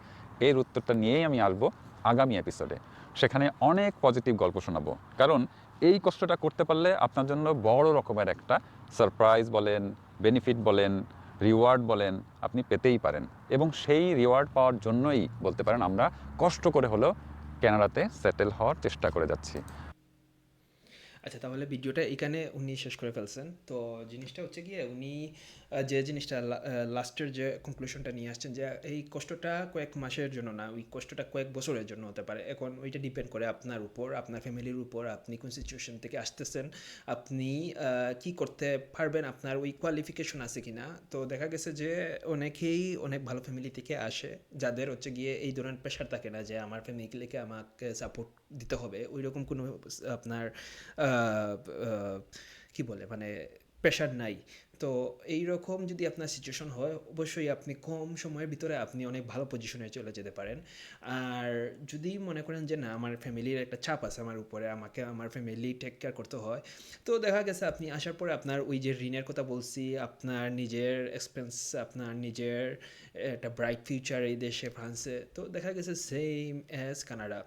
এর উত্তরটা নিয়েই আমি আসবো আগামী এপিসোডে। সেখানে অনেক পজিটিভ গল্প শোনাবো। কারণ এই কষ্টটা করতে পারলে আপনার জন্য বড় রকমের একটা সারপ্রাইজ বলেন, বেনিফিট বলেন, রিওয়ার্ড বলেন, আপনি পেতেই পারেন। এবং সেই রিওয়ার্ড পাওয়ার জন্যই বলতে পারেন আমরা কষ্ট করে হলেও কানাডাতে সেটেল হওয়ার চেষ্টা করে যাচ্ছি।
আচ্ছা, তাহলে ভিডিওটা এখানে উনি শেষ করে ফেলছেন। তো জিনিসটা হচ্ছে গিয়ে উনি যে জিনিসটা লাস্টের যে কনক্লুশনটা নিয়ে আসছেন, যে এই কষ্টটা কয়েক মাসের জন্য না, ওই কষ্টটা কয়েক বছরের জন্য হতে পারে। এখন ওইটা ডিপেন্ড করে আপনার উপর, আপনার ফ্যামিলির উপর, আপনি কোন সিচুয়েশন থেকে আসতেছেন, আপনি কি করতে পারবেন, আপনার ওই কোয়ালিফিকেশন আছে কি না। তো দেখা গেছে যে অনেকেই অনেক ভালো ফ্যামিলি থেকে আসে, যাদের হচ্ছে গিয়ে এই ধরনের প্রেশার থাকে না যে আমার ফ্যামিলিকে আমাকে সাপোর্ট দিতে হবে, ওই রকম কোনো আপনার কি বলে মানে প্রেশার নাই। তো এই রকম যদি আপনার সিচুয়েশন হয়, অবশ্যই আপনি কম সময়ের ভিতরে আপনি অনেক ভালো পজিশনে চলে যেতে পারেন। আর যদি মনে করেন যে না আমার ফ্যামিলির একটা চাপ আছে আমার উপরে, আমাকে আমার ফ্যামিলি টেক কেয়ার করতে হয়, তো দেখা গেছে আপনি আসার পরে আপনার ওই যে ঋণের কথা বলছি, আপনার নিজের এক্সপেন্স, আপনার নিজের একটা ব্রাইট ফিউচার এই দেশে ফ্রান্সে, তো দেখা গেছে সেম অ্যাজ কানাডা।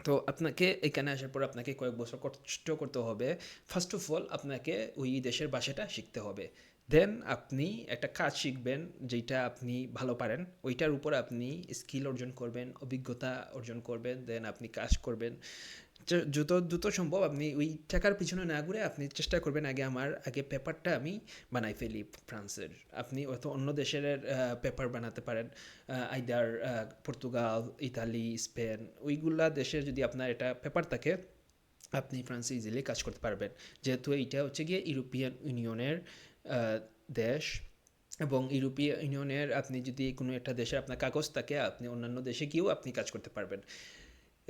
তো আপনাকে এখানে আসার পর আপনাকে কয়েক বছর কষ্ট করতে হবে। ফার্স্ট অফ অল আপনাকে ওই দেশের ভাষাটা শিখতে হবে। দেন আপনি একটা কাজ শিখবেন যেটা আপনি ভালো পারেন, ওইটার উপর আপনি স্কিল অর্জন করবেন, অভিজ্ঞতা অর্জন করবেন, দেন আপনি কাজ করবেন। যত দ্রুত সম্ভব আপনি ওই টাকার পিছনে না ঘুরে আপনি চেষ্টা করবেন আগে আমার আগে পেপারটা আমি বানাই ফেলি ফ্রান্সের। আপনি হয়তো অন্য দেশের পেপার বানাতে পারেন, আইদার পর্তুগাল, ইতালি, স্পেন, ওইগুলা দেশের যদি আপনার এটা পেপার থাকে আপনি ফ্রান্সে ইজিলি কাজ করতে পারবেন। যেহেতু এইটা হচ্ছে গিয়ে ইউরোপিয়ান ইউনিয়নের দেশ, এবং ইউরোপীয় ইউনিয়নের আপনি যদি কোনো একটা দেশে আপনার কাগজ থাকে আপনি অন্যান্য দেশে গিয়েও আপনি কাজ করতে পারবেন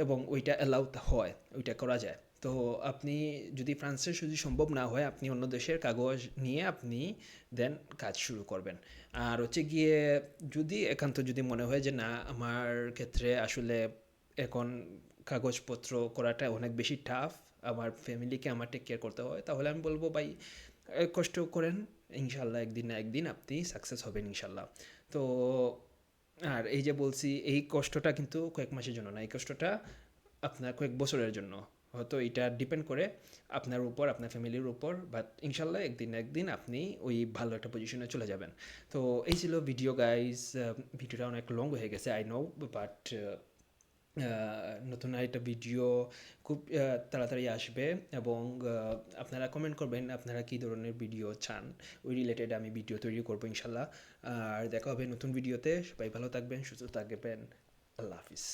এবং ওইটা অ্যালাউ হয়, ওইটা করা যায়। তো আপনি যদি ফ্রান্সের যদি সম্ভব না হয় আপনি অন্য দেশের কাগজ নিয়ে আপনি দেন কাজ শুরু করবেন। আর হচ্ছে গিয়ে যদি একান্ত যদি মনে হয় যে না আমার ক্ষেত্রে আসলে এখন কাগজপত্র করাটা অনেক বেশি টাফ, আমার ফ্যামিলিকে আমার টেক কেয়ার করতে হয়, তাহলে আমি বলবো ভাই কষ্ট করেন, ইনশাল্লাহ একদিন না একদিন আপনি সাকসেস হবেন ইনশাল্লাহ। তো আর এই যে বলছি এই কষ্টটা কিন্তু কয়েক মাসের জন্য না, এই কষ্টটা আপনার কয়েক বছরের জন্য। হয়তো এটা ডিপেন্ড করে আপনার উপর, আপনার ফ্যামিলির উপর, বাট ইনশাল্লাহ একদিন না একদিন আপনি ওই ভালো একটা পজিশনে চলে যাবেন। তো এই ছিল ভিডিও গাইজ, ভিডিওটা অনেক লং হয়ে গেছে আই নো, বাট নতুন আরেকটা ভিডিও খুব তাড়াতাড়ি আসবে এবং আপনারা কমেন্ট করবেন আপনারা কী ধরনের ভিডিও চান, ওই রিলেটেড আমি ভিডিও তৈরি করবো ইনশাল্লাহ। আর দেখা হবে নতুন ভিডিওতে, সবাই ভালো থাকবেন, সুস্থ থাকবেন, আল্লাহ হাফিজ।